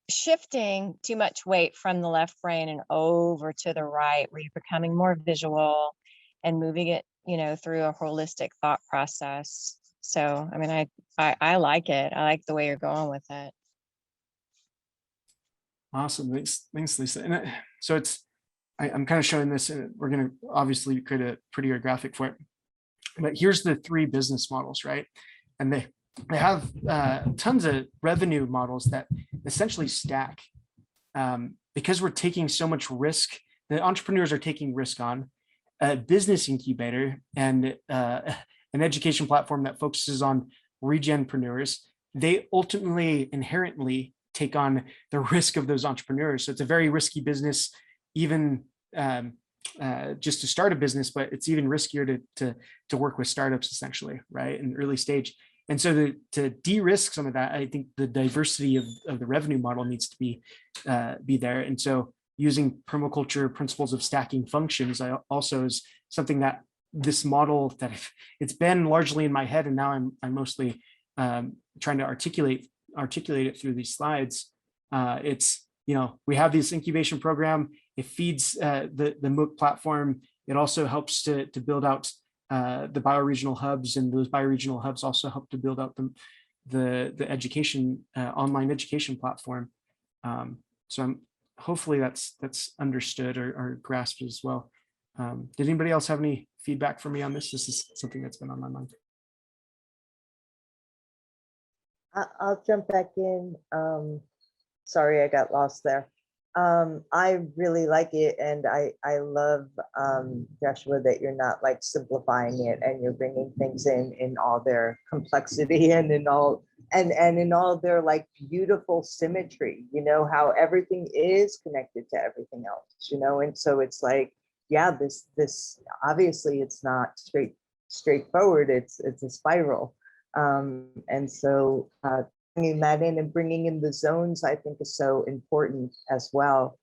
shifting too much weight from the left brain and over to the right, where you're becoming more visual and moving it, you know, through a holistic thought process. So, I mean, I like it. I like the way you're going with it. Awesome. Thanks, Lisa. And so I'm kind of showing this, and we're going to obviously create a prettier graphic for it. But here's the 3 business models, right? And they have tons of revenue models that essentially stack, because we're taking so much risk. The entrepreneurs are taking risk on a business incubator and an education platform that focuses on regenpreneurs. They ultimately inherently take on the risk of those entrepreneurs. So it's a very risky business, even just to start a business, but it's even riskier to work with startups, essentially, right, in early stage. And so to de-risk some of that, I think the diversity of the revenue model needs to be there. And so using permaculture principles of stacking functions also is something that this model that it's been largely in my head, and now I'm mostly trying to articulate it through these slides. It's, you know, we have this incubation program. It feeds the MOOC platform. It also helps to build out the bioregional hubs, and those bioregional hubs also help to build out the education online education platform. So hopefully that's understood or grasped as well. Did anybody else have any feedback for me on this? This is something that's been on my mind. I'll jump back in. Sorry, I got lost there. I really like it, and I love, Joshua, that you're not like simplifying it, and you're bringing things in all their complexity and in all their like beautiful symmetry, you know, how everything is connected to everything else, you know. And so it's like, yeah, this obviously it's not straightforward, it's a spiral. And so bringing that in and bringing in the zones, I think, is so important as well.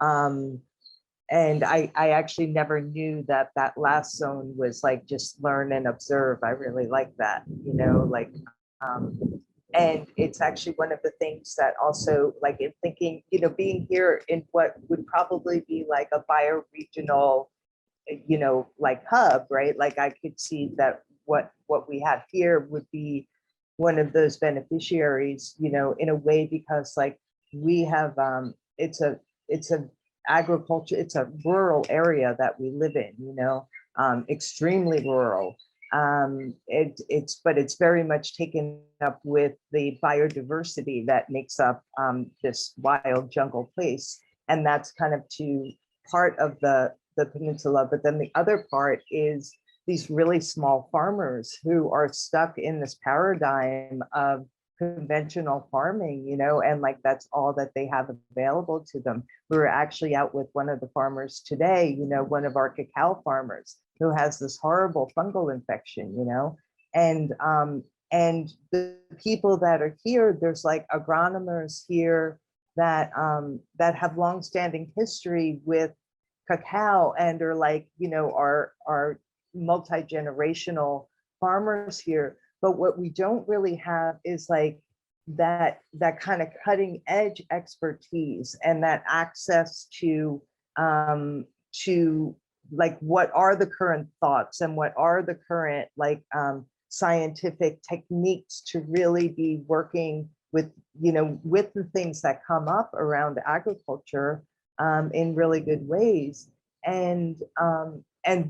And I actually never knew that last zone was like just learn and observe. I really like that, you know, like, and it's actually one of the things that also, like, in thinking, you know, being here in what would probably be like a bioregional, you know, like hub, right? Like I could see that what we have here would be one of those beneficiaries, you know, in a way, because like we have, it's a agriculture, it's a rural area that we live in, you know, extremely rural. But it's very much taken up with the biodiversity that makes up this wild jungle place. And that's kind of to part of the peninsula. But then the other part is these really small farmers who are stuck in this paradigm of conventional farming, you know, and like that's all that they have available to them. We were actually out with one of the farmers today, you know, one of our cacao farmers who has this horrible fungal infection, you know, and the people that are here, there's like agronomers here that that have longstanding history with cacao and are like, you know, are multi-generational farmers here. But what we don't really have is like that kind of cutting edge expertise and that access to like what are the current thoughts and what are the current like scientific techniques to really be working with, you know, with the things that come up around agriculture in really good ways. And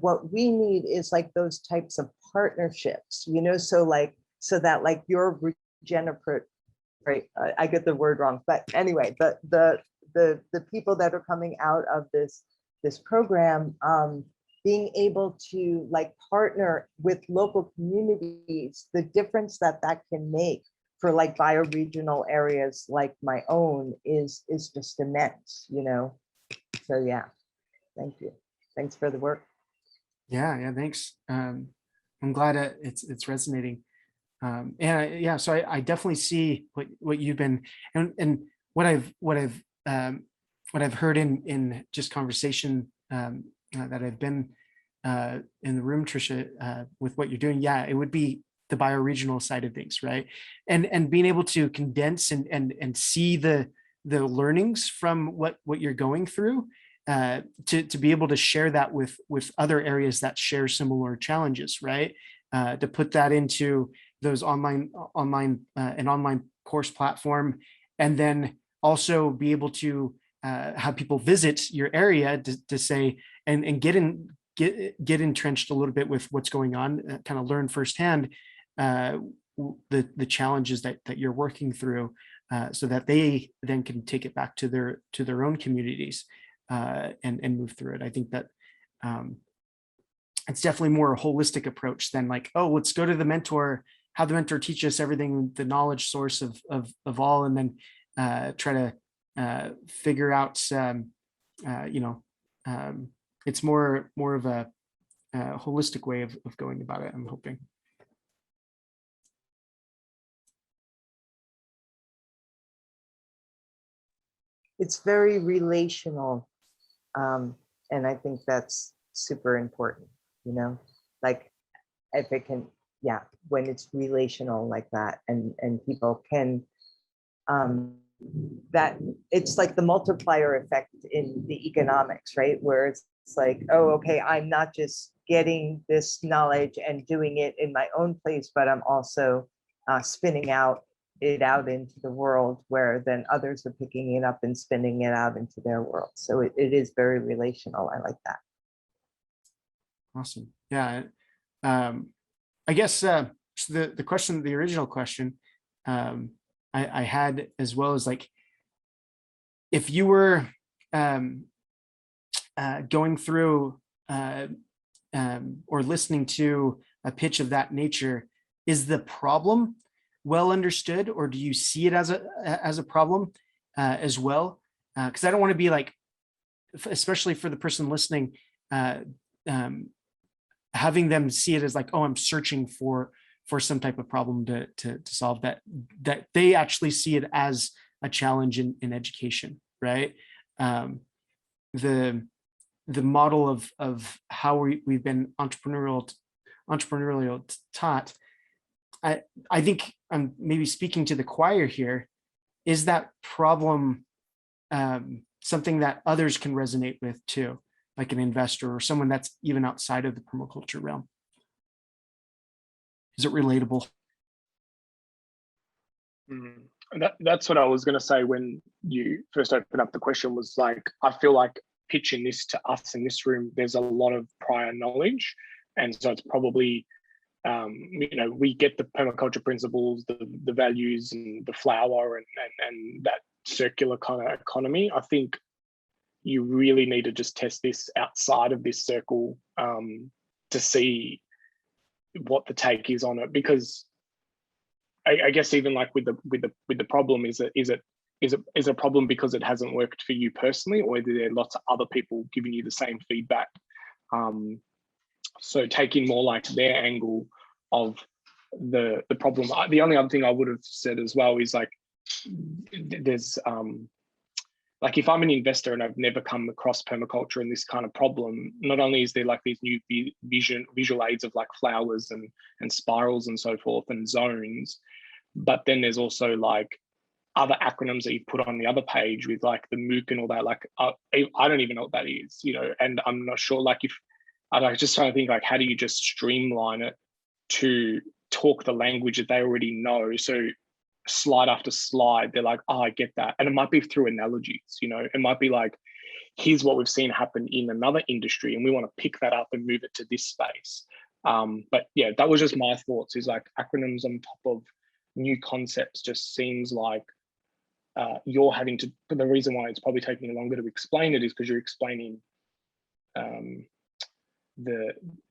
what we need is like those types of partnerships, you know, so that like your Regenpreneur, right? I get the word wrong, but anyway, the people that are coming out of this program, being able to like partner with local communities, the difference that can make for like bioregional areas like my own is just immense, you know. So yeah, thank you. Thanks for the work. Yeah, thanks. I'm glad it's resonating. Yeah, so I definitely see what you've been and what I've heard in just conversation that I've been in the room, Trisha, with what you're doing. Yeah, it would be the bioregional side of things, right? And being able to condense and see the learnings from what you're going through, to be able to share that with other areas that share similar challenges, right? To put that into those online course platform, and then also be able to have people visit your area to say and get entrenched a little bit with what's going on, kind of learn firsthand the challenges that you're working through, so that they then can take it back to their own communities and move through it. I think that it's definitely more a holistic approach than like, oh, let's go to the mentor, have the mentor teach us everything, the knowledge source of all, and then try to figure out, it's more of a holistic way of going about it, I'm hoping. It's very relational. And I think that's super important, you know, like if it can, yeah, when it's relational like that, and people can, that it's like the multiplier effect in the economics, right? Where it's like, oh, okay, I'm not just getting this knowledge and doing it in my own place, but I'm also spinning it out into the world, where then others are picking it up and spinning it out into their world. So it is very relational. I like that. Awesome. Yeah. I guess the question, the original question I had, as well as like, if you were going through or listening to a pitch of that nature, is the problem well understood, or do you see it as a problem as well? Because I don't want to be like, especially for the person listening, having them see it as like, oh, I'm searching for some type of problem to solve, that they actually see it as a challenge in education, right? The model of how we've been entrepreneurial taught, I think I'm maybe speaking to the choir here. Is that problem something that others can resonate with too, like an investor or someone that's even outside of the permaculture realm? Is it relatable? That's what I was going to say when you first opened up the question, was like, I feel like pitching this to us in this room, there's a lot of prior knowledge. And so it's probably, we get the permaculture principles, the values and the flower and that circular kind of economy. I think you really need to just test this outside of this circle to see what the take is on it, because I guess even like with the problem, is it a problem because it hasn't worked for you personally, or are there lots of other people giving you the same feedback? So taking more like their angle of the problem. The only other thing I would have said as well is like, there's like if I'm an investor and I've never come across permaculture and this kind of problem, not only is there like these new visual aids of like flowers and spirals and so forth and zones, but then there's also like other acronyms that you put on the other page with like the MOOC and all that. Like I don't even know what that is, you know, and I'm not sure, like if I was just trying to think like, how do you just streamline it to talk the language that they already know? So slide after slide, they're like, oh, I get that. And it might be through analogies, you know, it might be like, here's what we've seen happen in another industry and we want to pick that up and move it to this space. But yeah, that was just my thoughts, is like acronyms on top of new concepts just seems like you're having to, but the reason why it's probably taking longer to explain it is because you're explaining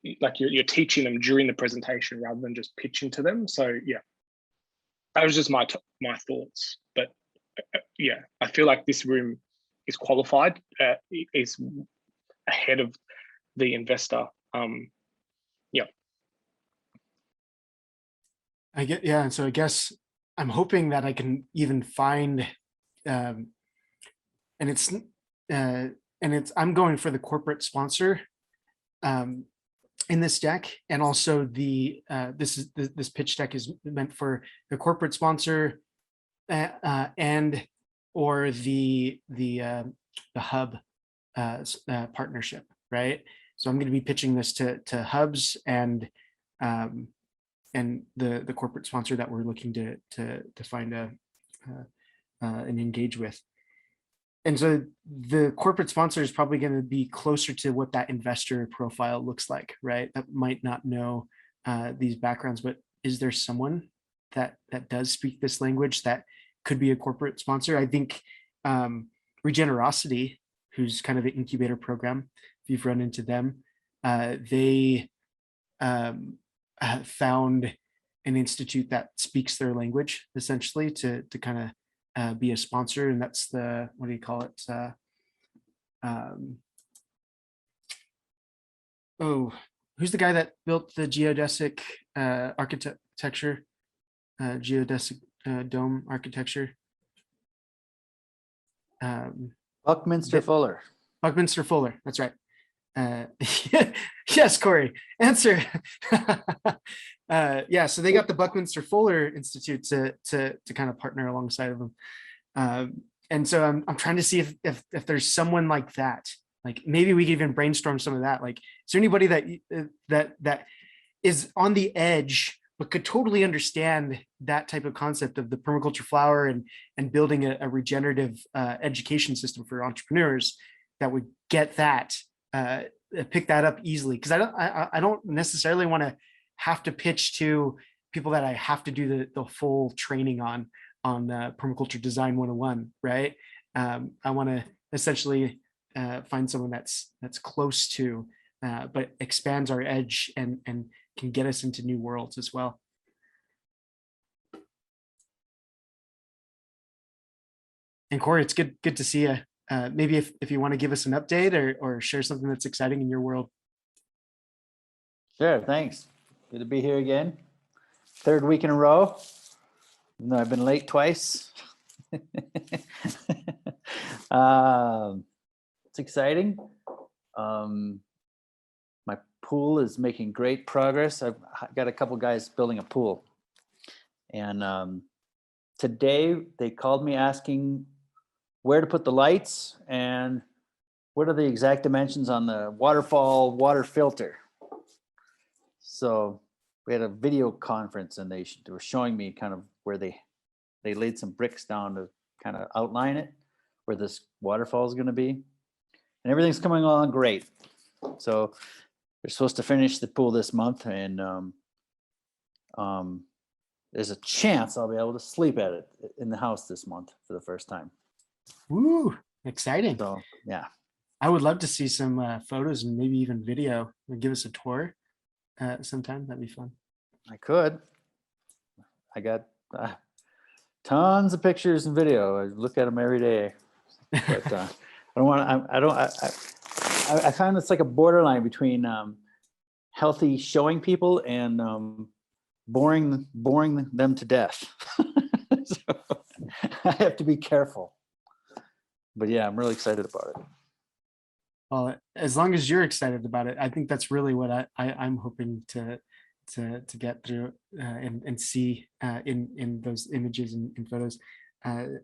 you're teaching them during the presentation rather than just pitching to them. So yeah, that was just my thoughts. But yeah, I feel like this room is qualified, is ahead of the investor. Yeah. And so I guess I'm hoping that I can even find, and I'm going for the corporate sponsor in this deck, and also this pitch deck is meant for the corporate sponsor and or the hub partnership, right? So I'm going to be pitching this to hubs and the corporate sponsor that we're looking to find and engage with. And so the corporate sponsor is probably going to be closer to what that investor profile looks like, right? That might not know these backgrounds, but is there someone that does speak this language that could be a corporate sponsor? I think Regenerosity, who's kind of an incubator program, if you've run into them, they found an institute that speaks their language essentially to kind of be a sponsor, and that's the, what do you call it? Who's the guy that built the geodesic architecture, geodesic dome architecture? Buckminster Fuller. Buckminster Fuller, that's right. Yes, Corey, answer. Yeah, so they got the Buckminster Fuller Institute to kind of partner alongside of them. And so I'm trying to see if there's someone like that. Like maybe we could even brainstorm some of that. Like, is there anybody that is on the edge but could totally understand that type of concept of the permaculture flower and building a regenerative education system for entrepreneurs that would get that, pick that up easily? Because I don't necessarily want to have to pitch to people that I have to do the full training on permaculture design 101, right? I want to essentially find someone that's close to, but expands our edge and can get us into new worlds as well. And Corey, it's good to see you. Maybe if you want to give us an update or share something that's exciting in your world. Sure, thanks. Good to be here again. Third week in a row. Even though I've been late twice. It's exciting. My pool is making great progress. I've got a couple guys building a pool. And today they called me asking where to put the lights and what are the exact dimensions on the waterfall water filter. So we had a video conference and they were showing me kind of where they laid some bricks down to kind of outline it, where this waterfall is going to be. And everything's coming along great. So they're supposed to finish the pool this month, and there's a chance I'll be able to sleep at it in the house this month for the first time. Woo, exciting. So yeah. I would love to see some photos and maybe even video. Give us a tour sometime. That'd be fun. I could. I got tons of pictures and video. I look at them every day, but I don't want to. I find it's like a borderline between healthy showing people and boring them to death. So I have to be careful. But yeah, I'm really excited about it. Well, as long as you're excited about it, I think that's really what I'm hoping to get through and see in those images and photos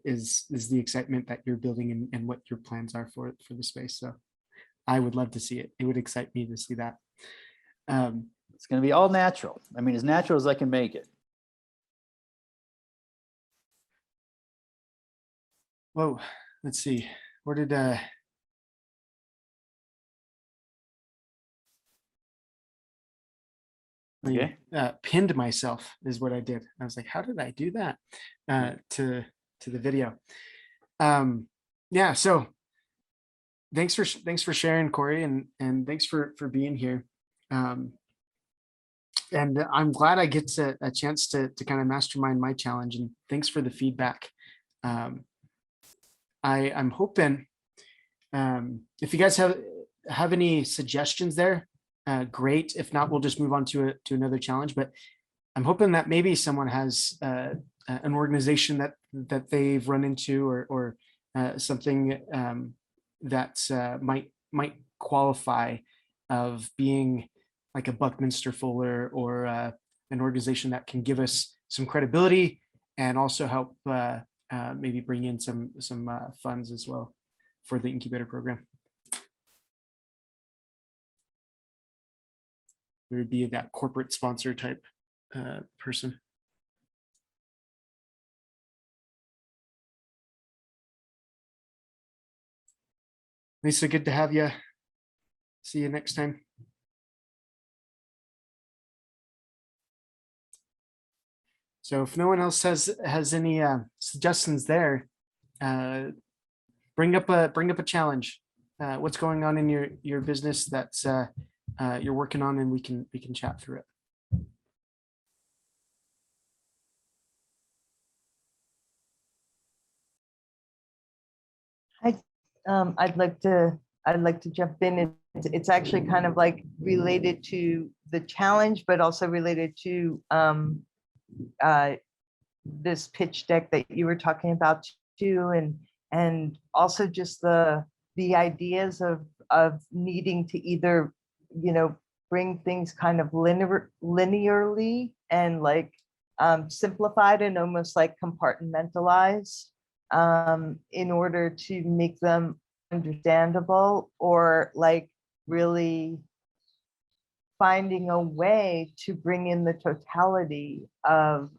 is the excitement that you're building and what your plans are for the space. So I would love to see it. It would excite me to see that. It's going to be all natural. I mean, as natural as I can make it. Whoa, let's see. Where did Okay. pinned myself is what I did. I was like, how did I do that to the video? Yeah, so thanks for sharing, Corey, and thanks for being here. And I'm glad I get a chance to kind of mastermind my challenge, and thanks for the feedback. I'm hoping if you guys have any suggestions there, great. If not, we'll just move on to another challenge. But I'm hoping that maybe someone has an organization that they've run into or something that might qualify of being like a Buckminster Fuller or an organization that can give us some credibility and also help maybe bring in some funds as well for the incubator program. It would be that corporate sponsor type person. Lisa, good to have you. See you next time. So if no one else has any suggestions there, bring up a challenge. What's going on in your business that's you're working on, and we can chat through it. I'd like to jump in. It's actually kind of like related to the challenge, but also related to this pitch deck that you were talking about too, and also just the ideas of needing to either, you know, bring things kind of linearly and like simplified and almost like compartmentalized in order to make them understandable, or like really finding a way to bring in the totality of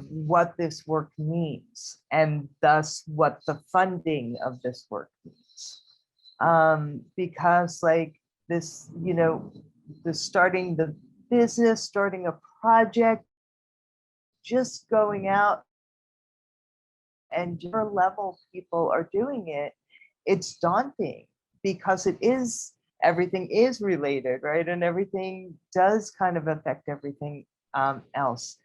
what this work means, and thus what the funding of this work means. Because like this, you know, starting the business, starting a project, just going out and different level people are doing it, it's daunting because everything is related, right? And everything does kind of affect everything else.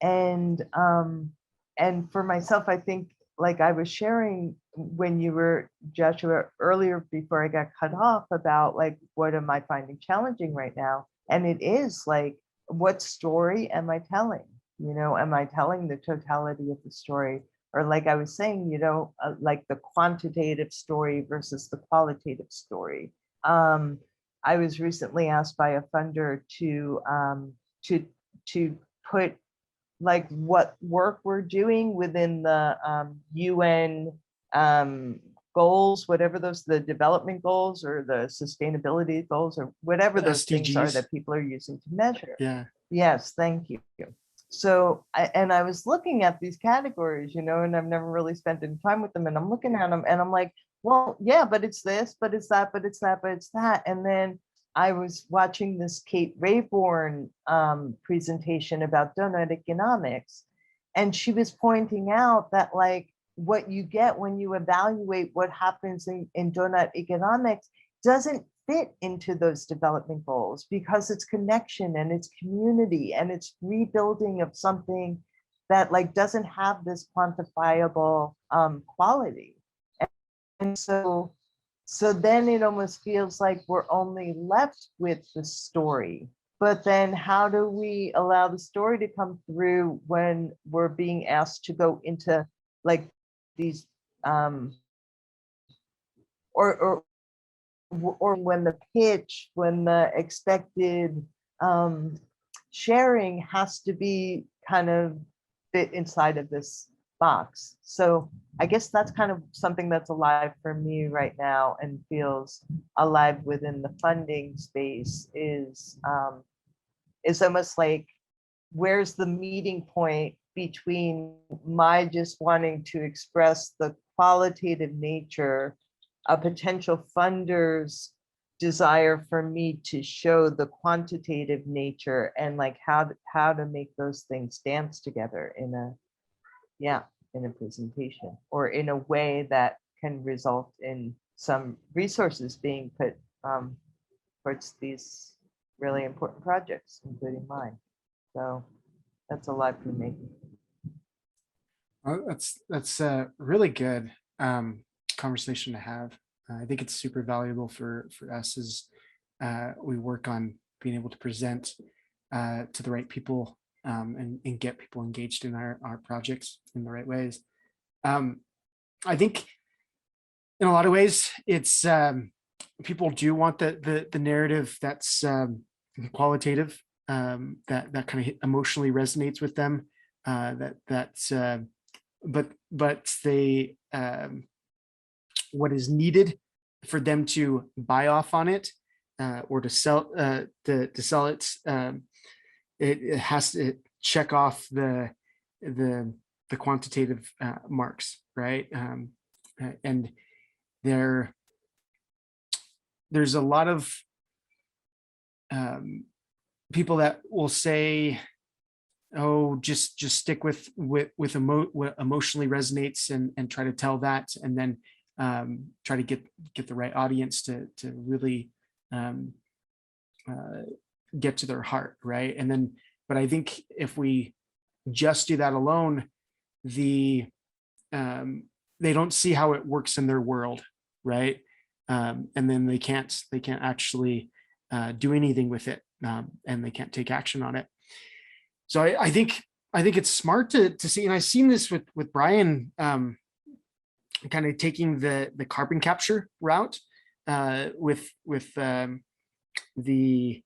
And for myself, I think, like I was sharing when you were, Joshua, earlier before I got cut off, about like, what am I finding challenging right now? And it is like, what story am I telling? You know, am I telling the totality of the story? Or like I was saying, you know, like the quantitative story versus the qualitative story. I was recently asked by a funder to put like what work we're doing within the UN goals, whatever those, the development goals or the sustainability goals or whatever those things are that people are using to measure. Yeah. Yes, thank you. So I was looking at these categories, you know, and I've never really spent any time with them, and I'm looking at them and I'm like, well, yeah, but it's this, but it's that, but it's that, but it's that. And then I was watching this Kate Rayborn presentation about donut economics, and she was pointing out that like what you get when you evaluate what happens in donut economics doesn't fit into those development goals because it's connection and it's community and it's rebuilding of something that like doesn't have this quantifiable quality. And so then it almost feels like we're only left with the story. But then how do we allow the story to come through when we're being asked to go into like these or when the pitch, when the expected sharing has to be kind of fit inside of this box. So I guess that's kind of something that's alive for me right now and feels alive within the funding space is almost like, where's the meeting point between my just wanting to express the qualitative nature, a potential funder's desire for me to show the quantitative nature, and like how to make those things dance together in a presentation or in a way that can result in some resources being put towards these really important projects, including mine. So that's a lot for me. Well, that's a really good conversation to have. I think it's super valuable for us as we work on being able to present to the right people and get people engaged in our projects in the right ways. I think in a lot of ways, it's people do want the narrative that's qualitative, that kind of emotionally resonates with them. But they what is needed for them to buy off on it or to sell it, it has to check off the quantitative marks, right? And there's a lot of people that will say, oh, just stick with what emotionally resonates and try to tell that, and then try to get the right audience to really get to their heart, right? And then, but I think if we just do that alone, they don't see how it works in their world, right? And then they can't actually do anything with it, and they can't take action on it. So I think it's smart to see, and I've seen this with Brian, kind of taking the carbon capture route with the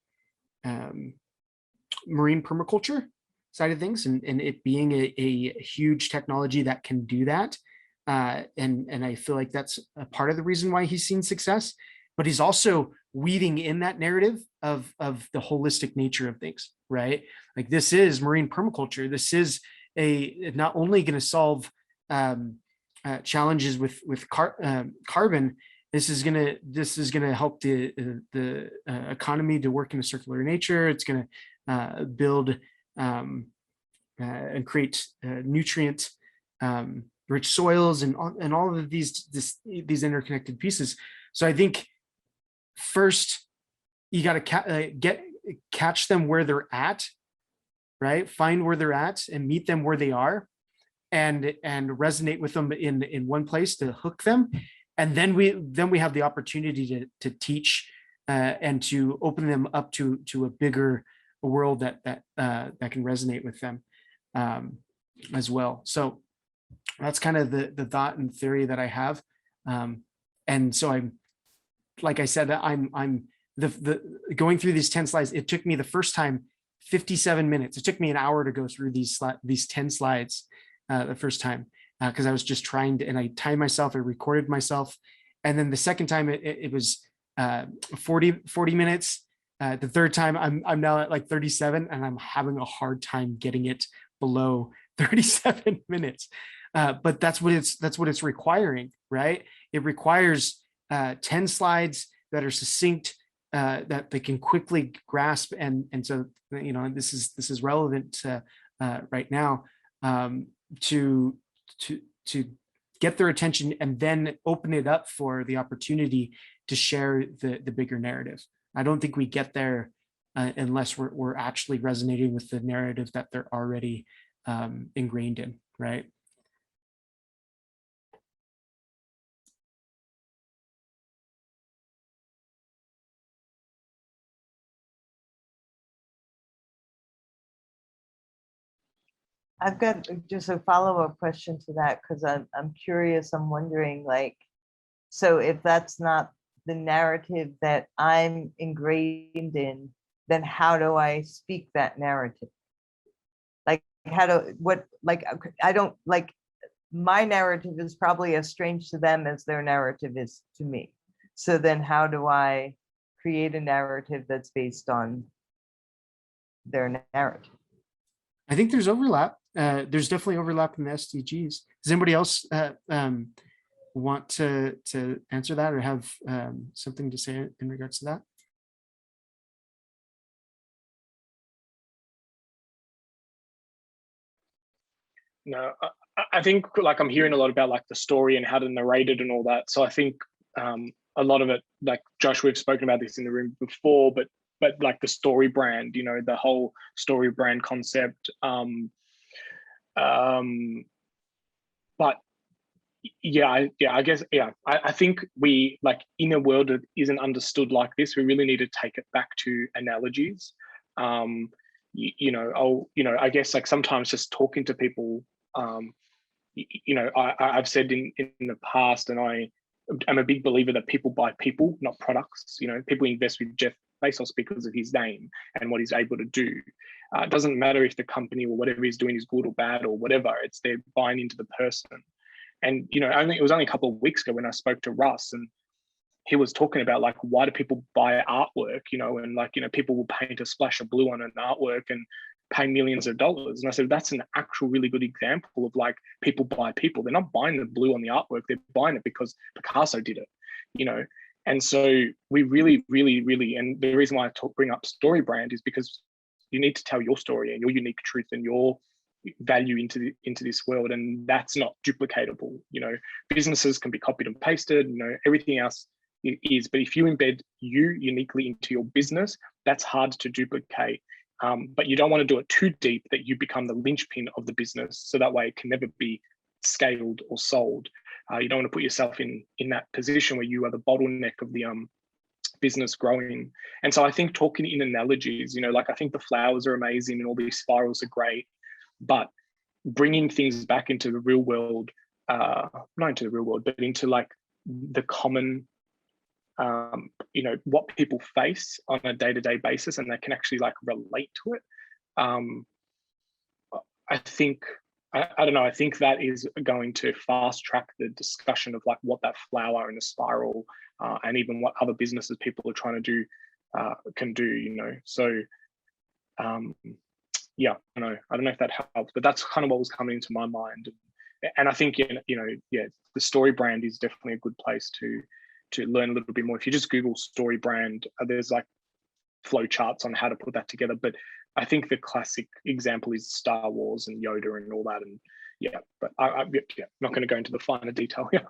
marine permaculture side of things, and it being a huge technology that can do that. And I feel like that's a part of the reason why he's seen success, but he's also weaving in that narrative of the holistic nature of things, right? Like, this is marine permaculture. This is not only going to solve challenges with carbon. This is gonna help the economy to work in a circular nature. It's gonna build and create nutrient rich soils and all of these interconnected pieces. So I think first you got to catch them where they're at, right? Find where they're at and meet them where they are, and resonate with them in one place to hook them. And then we have the opportunity to teach and to open them up to a bigger world that can resonate with them as well. So that's kind of the thought and theory that I have. And so I'm, like I said, I'm going through these 10 slides. It took me the first time 57 minutes. It took me an hour to go through these 10 slides the first time, because I was just trying to, and I timed myself, I recorded myself. And then the second time it was 40 minutes. The third time I'm now at like 37, and I'm having a hard time getting it below 37 minutes. But that's what it's requiring, right? It requires 10 slides that are succinct, that they can quickly grasp. And so, you know, this is relevant right now, to get their attention, and then open it up for the opportunity to share the bigger narrative. I don't think we get there unless we're actually resonating with the narrative that they're already ingrained in, right? I've got just a follow-up question to that, because I'm curious, I'm wondering, like, so if that's not the narrative that I'm ingrained in, then how do I speak that narrative? Like, I don't, like, my narrative is probably as strange to them as their narrative is to me. So then how do I create a narrative that's based on their narrative? I think there's overlap. There's definitely overlap in the SDGs. Does anybody else want to answer that or have something to say in regards to that? No, I think like I'm hearing a lot about like the story and how to narrate it and all that. So I think a lot of it, like Josh, we've spoken about this in the room before, but like the story brand, you know, the whole story brand concept. But yeah, I guess, yeah, I think we, like, in a world that isn't understood like this, we really need to take it back to analogies. I guess like sometimes just talking to people, I've said in the past, and I'm a big believer that people buy people, not products. You know, people invest with Jeff Bezos because of his name and what he's able to do. It doesn't matter if the company or whatever he's doing is good or bad or whatever. It's they're buying into the person. And it was only a couple of weeks ago when I spoke to Russ, and he was talking about like, why do people buy artwork? And like, people will paint a splash of blue on an artwork and pay millions of dollars. And I said, that's an actual really good example of like people buy people. They're not buying the blue on the artwork. They're buying it because Picasso did it, And so we really, really, really, and the reason why I bring up story brand is because you need to tell your story and your unique truth and your value into this world, and that's not duplicatable. Businesses can be copied and pasted, everything else is, but if you embed you uniquely into your business, that's hard to duplicate. But you don't want to do it too deep that you become the linchpin of the business, so that way it can never be scaled or sold. You don't want to put yourself in that position where you are the bottleneck of the business growing. And so I think talking in analogies, like I think the flowers are amazing and all these spirals are great, but bringing things back into the real world, not into the real world, but into like the common, what people face on a day-to-day basis, and they can actually like relate to it. I think, I don't know, I think that is going to fast track the discussion of like what that flower and the spiral and even what other businesses people are trying to do can do, So yeah, I don't know if that helps, but that's kind of what was coming into my mind. And I think, the story brand is definitely a good place to learn a little bit more. If you just Google story brand, there's like flow charts on how to put that together. But I think the classic example is Star Wars and Yoda and all that. And yeah, but I'm not going to go into the finer detail here.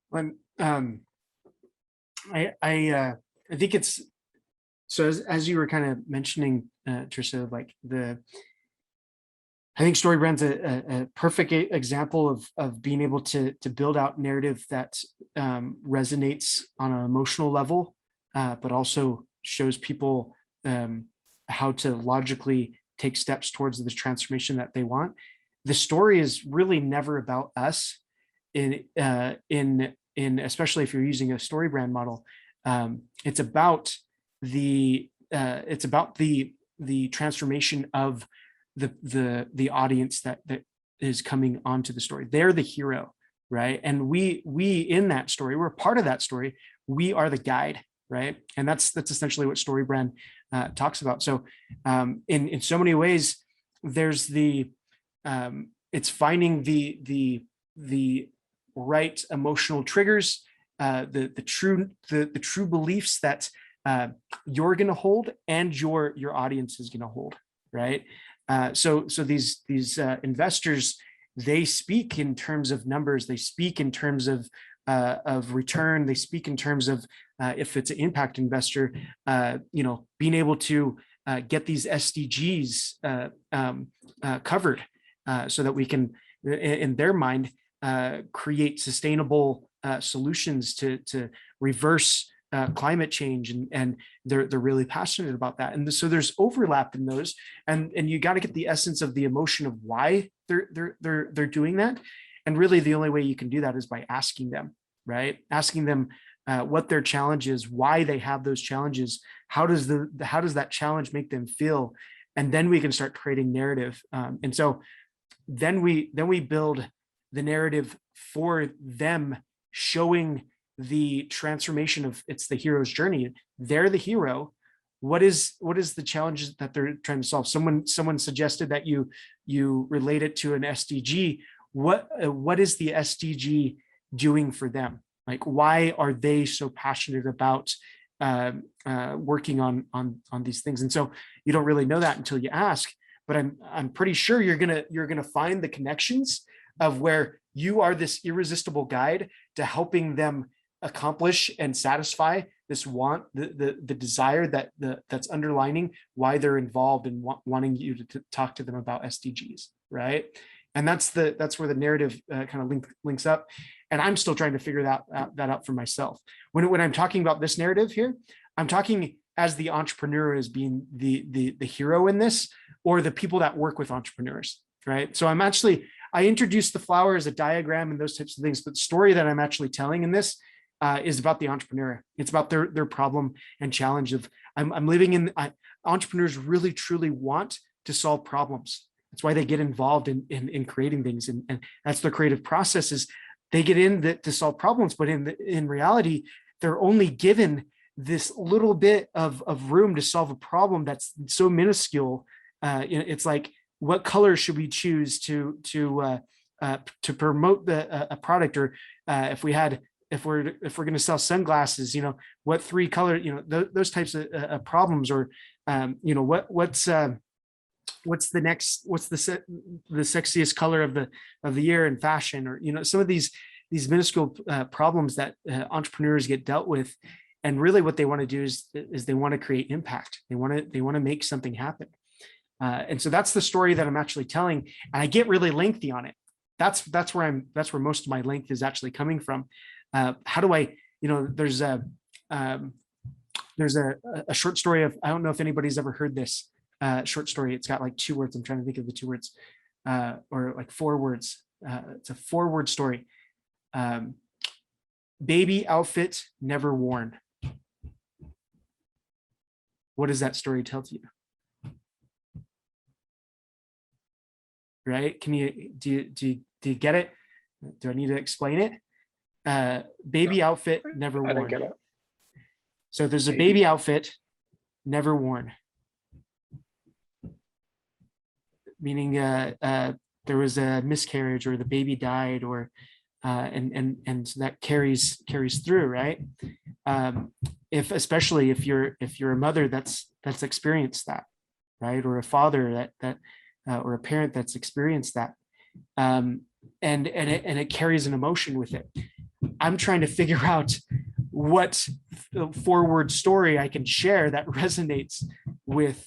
When I think it's so as you were kind of mentioning, Trisha, like I think story brand's a perfect example of being able to build out narrative that resonates on an emotional level, but also shows people how to logically take steps towards the transformation that they want. The story is really never about us in especially if you're using a story brand model. It's about the transformation of the audience that is coming onto the story. They're the hero, right? And we in that story, we're part of that story. We are the guide, right? And that's essentially what story brand talks about. So in so many ways, there's it's finding the right emotional triggers, the true beliefs that you're going to hold and your audience is going to hold, right? So these investors, they speak in terms of numbers, they speak in terms of of return. They speak in terms of if it's an impact investor, being able to get these SDGs covered so that we can, in their mind, create sustainable solutions to reverse climate change, and they're really passionate about that. And so there's overlap in those, and you got to get the essence of the emotion of why they're doing that. And really the only way you can do that is by asking them, right? Asking them what their challenge is, why they have those challenges, how does that challenge make them feel, and then we can start creating narrative. And so then we build the narrative for them, showing the transformation of, it's the hero's journey. They're the hero. What is the challenges that they're trying to solve? Someone suggested that you relate it to an SDG. What is the SDG doing for them? Like, why are they so passionate about working on these things? And so you don't really know that until you ask, but I'm pretty sure you're gonna find the connections of where you are this irresistible guide to helping them accomplish and satisfy this want, the desire that's underlining why they're involved in wanting you to talk to them about SDGs, right? And that's where the narrative kind of links up. And I'm still trying to figure that out for myself. When I'm talking about this narrative here, I'm talking as the entrepreneur as being the hero in this, or the people that work with entrepreneurs, right? So I introduced the flower as a diagram and those types of things, but the story that I'm actually telling in this is about the entrepreneur. It's about their problem and challenge of, I'm living in, entrepreneurs really truly want to solve problems. That's why they get involved in creating things. And that's their creative process, is they get in to solve problems, but in reality, they're only given this little bit of room to solve a problem that's so minuscule. It's like, what color should we choose to promote a product? Or if we're going to sell sunglasses, what 3 color, those types of problems, or what's the sexiest color of the year in fashion, or some of these minuscule problems that entrepreneurs get dealt with. And really what they want to do is they want to create impact. They want to make something happen. And so that's the story that I'm actually telling, and I get really lengthy on it. That's where most of my length is actually coming from. How do I, there's a short story of, I don't know if anybody's ever heard this short story. It's got like 2 words. I'm trying to think of the 2 words, or like 4 words. It's a 4-word story. Baby outfit never worn. What does that story tell to you? Right? Do you get it? Do I need to explain it? Baby outfit never worn. I don't get it. So there's a baby outfit never worn, meaning there was a miscarriage, or the baby died, or and so that carries through, right? Especially if you're a mother that's experienced that, right, or a father that or a parent that's experienced that, and it carries an emotion with it. I'm trying to figure out what 4-word story I can share that resonates with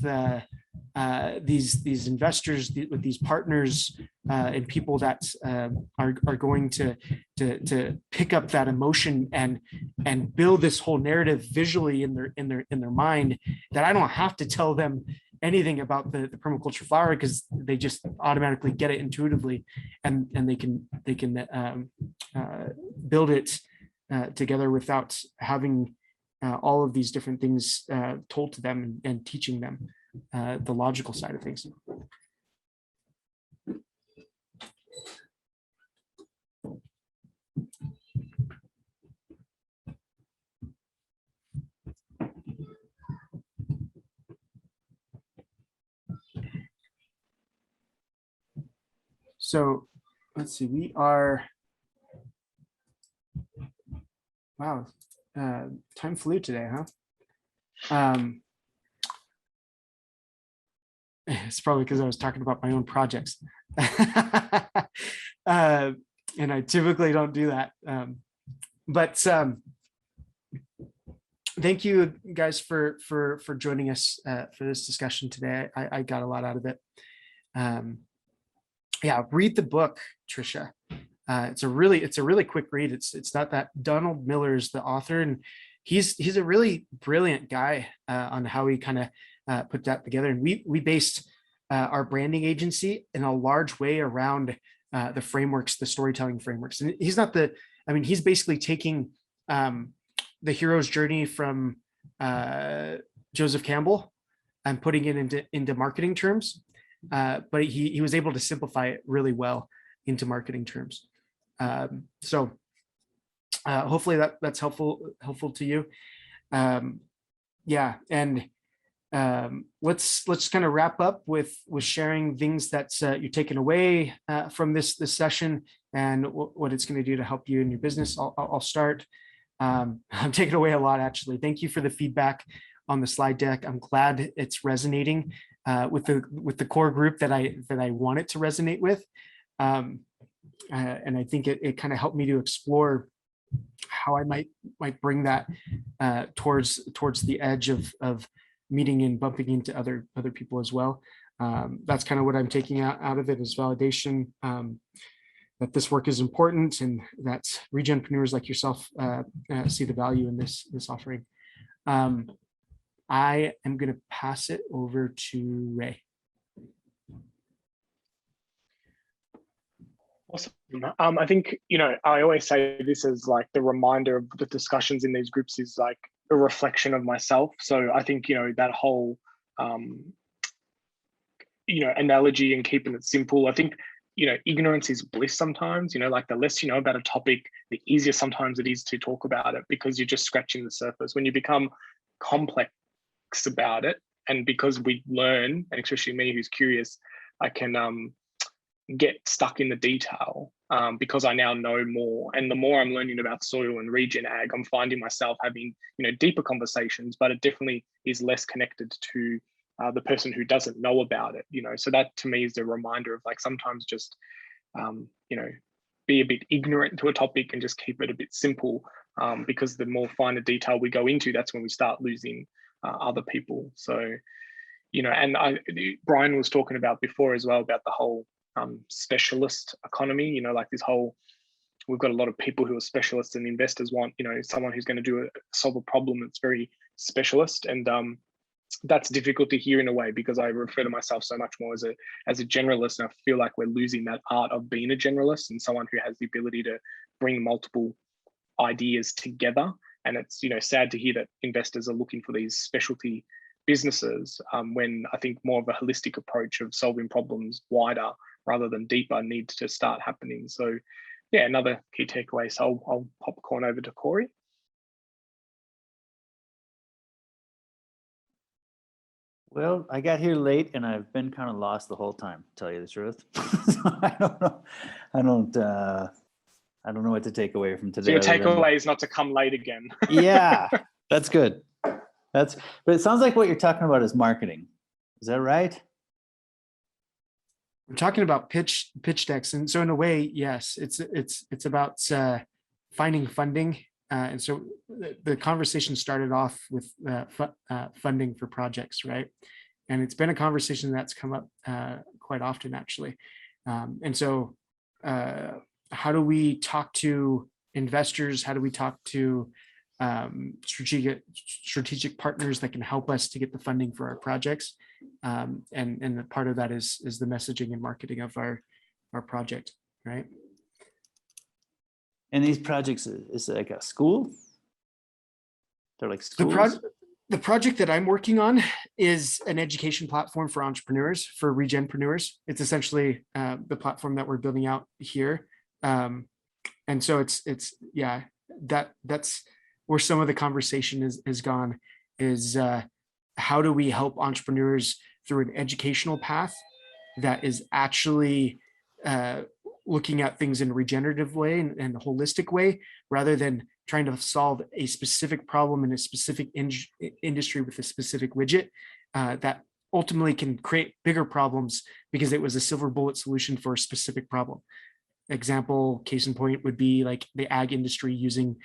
these investors, with these partners, and people that are going to pick up that emotion and build this whole narrative visually in their mind, that I don't have to tell them anything about the permaculture flower, because they just automatically get it intuitively, and they can build it together without having all of these different things told to them and teaching them the logical side of things. So let's see, we are, wow, time flew today, huh? It's probably because I was talking about my own projects. And I typically don't do that. but thank you guys for joining us for this discussion today. I got a lot out of it. Yeah, read the book, Trisha. It's a really quick read. It's not that. Donald Miller is the author, and he's a really brilliant guy on how he kind of put that together. And we based our branding agency in a large way around the frameworks, the storytelling frameworks. And he's not the, I mean, he's basically taking the hero's journey from Joseph Campbell and putting it into marketing terms. But he was able to simplify it really well into marketing terms. So hopefully that's helpful to you. Yeah, and let's kind of wrap up with sharing things that you're taking away from this session and what it's going to do to help you in your business. I'll start. I'm taking away a lot, actually. Thank you for the feedback on the slide deck. I'm glad it's resonating with the core group that I want it to resonate with. And I think it kind of helped me to explore how I might bring that towards the edge of meeting and bumping into other people as well. That's kind of what I'm taking out of it, is validation that this work is important and that regenpreneurs like yourself see the value in this offering. I am going to pass it over to Ray. Awesome. I think, I always say this as like the reminder of the discussions in these groups is like a reflection of myself. So I think, that whole, analogy and keeping it simple, I think, ignorance is bliss sometimes, like the less you know about a topic, the easier sometimes it is to talk about it because you're just scratching the surface. When you become complex about it, and because we learn, and especially me who's curious, I can get stuck in the detail because I now know more. And the more I'm learning about soil and regen ag, I'm finding myself having deeper conversations, but it definitely is less connected to the person who doesn't know about it. So that to me is a reminder of like sometimes just be a bit ignorant to a topic and just keep it a bit simple, because the more finer detail we go into, that's when we start losing other people. So and Brian was talking about before as well about the whole specialist economy, like this whole, we've got a lot of people who are specialists, and investors want someone who's going to solve a problem that's very specialist. And that's difficult to hear in a way, because I refer to myself so much more as a generalist, and I feel like we're losing that art of being a generalist and someone who has the ability to bring multiple ideas together. And it's sad to hear that investors are looking for these specialty businesses when I think more of a holistic approach of solving problems wider rather than deeper needs to start happening. So yeah, another key takeaway. So I'll popcorn over to Corey. Well, I got here late and I've been kind of lost the whole time, to tell you the truth. So I don't know. I don't know what to take away from today. So your takeaway is not to come late again. Yeah, that's good. But it sounds like what you're talking about is marketing. Is that right? We're talking about pitch decks, and so in a way, yes, it's about finding funding. And so the conversation started off with funding for projects, right? And it's been a conversation that's come up quite often, actually. And so how do we talk to investors? How do we talk to strategic partners that can help us to get the funding for our projects? And the part of that is the messaging and marketing of our project, right? And these projects, is it like a school? They're like schools? The project that I'm working on is an education platform for entrepreneurs, for regenpreneurs. It's essentially the platform that we're building out here. And so it's yeah, that's where some of the conversation is gone, is how do we help entrepreneurs through an educational path that is actually looking at things in a regenerative way and a holistic way, rather than trying to solve a specific problem in a specific industry with a specific widget that ultimately can create bigger problems because it was a silver bullet solution for a specific problem. example, case in point would be like the ag industry using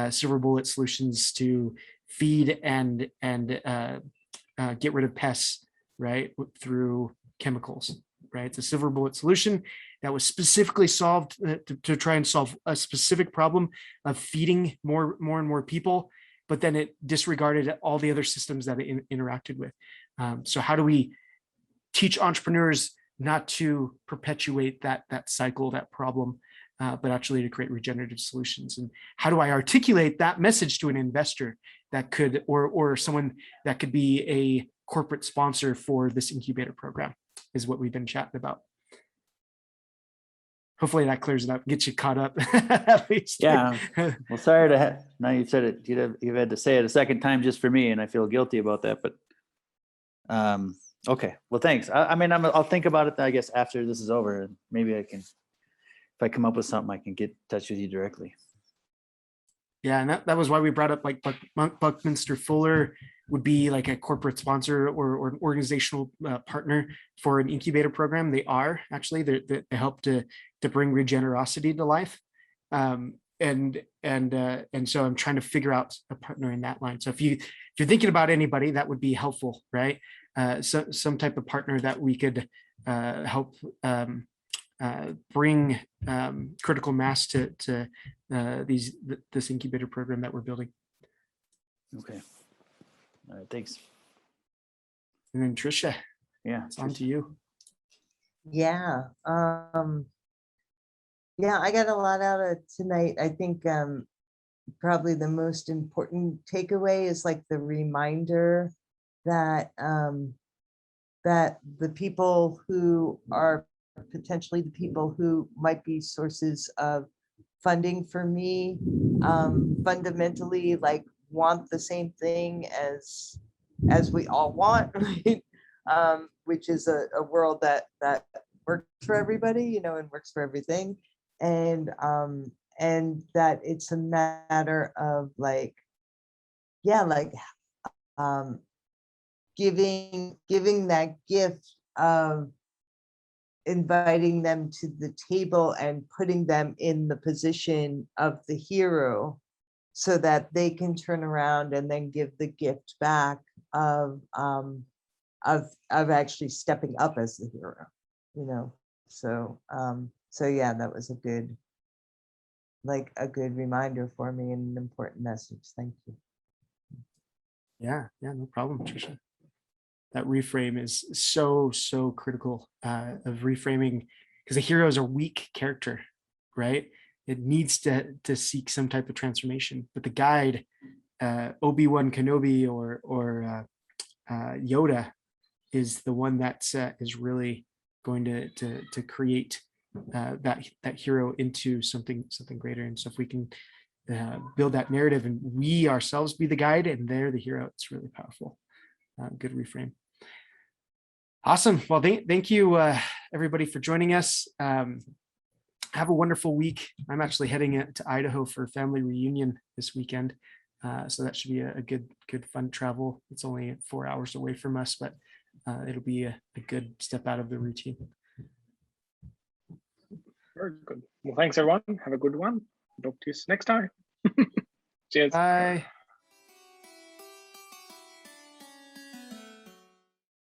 silver bullet solutions to feed and get rid of pests, right, through chemicals, right? It's a silver bullet solution that was specifically solved to try and solve a specific problem of feeding more and more people, but then it disregarded all the other systems that it interacted with. So how do we teach entrepreneurs not to perpetuate that cycle, that problem, but actually to create regenerative solutions? And how do I articulate that message to an investor that could, or someone that could be a corporate sponsor for this incubator program, is what we've been chatting about. Hopefully that clears it up, gets you caught up at least. Yeah. Well, sorry to have, now you've said it, you've had to say it a second time just for me, and I feel guilty about that, but okay. Well, thanks. I mean, I'll think about it, I guess, after this is over, and maybe I can, if I come up with something, I can get in touch with you directly. Yeah, and that was why we brought up like Buckminster Fuller would be like a corporate sponsor or an organizational partner for an incubator program. They are actually, they help to bring regenerosity to life. And so I'm trying to figure out a partner in that line. So if you're thinking about anybody, that would be helpful, right? So some type of partner that we could help bring critical mass to this incubator program that we're building. Okay. All right. Thanks. And then Tricia, Yeah. it's on to you. Yeah. Yeah, I got a lot out of tonight. I think probably the most important takeaway is like the reminder that that the people who are potentially the people who might be sources of funding for me fundamentally like want the same thing as we all want, right? Which is a world that works for everybody, you know, and works for everything. And that it's a matter of like, yeah, like giving that gift of inviting them to the table and putting them in the position of the hero so that they can turn around and then give the gift back of actually stepping up as the hero, you know. So yeah, that was a good reminder for me and an important message. Thank you. Yeah, no problem, Tricia. That reframe is so critical of reframing, because a hero is a weak character, right? It needs to seek some type of transformation. But the guide, Obi-Wan Kenobi or Yoda, is the one that is really going to create that hero into something greater. And so if we can build that narrative and we ourselves be the guide and they're the hero, it's really powerful. Good reframe. Awesome. Well, thank you everybody for joining us. Have a wonderful week. I'm actually heading to Idaho for a family reunion this weekend. So that should be a good fun travel. It's only 4 hours away from us, but it'll be a good step out of the routine. Very good. Well, thanks everyone. Have a good one. Talk to you next time. Cheers. Bye.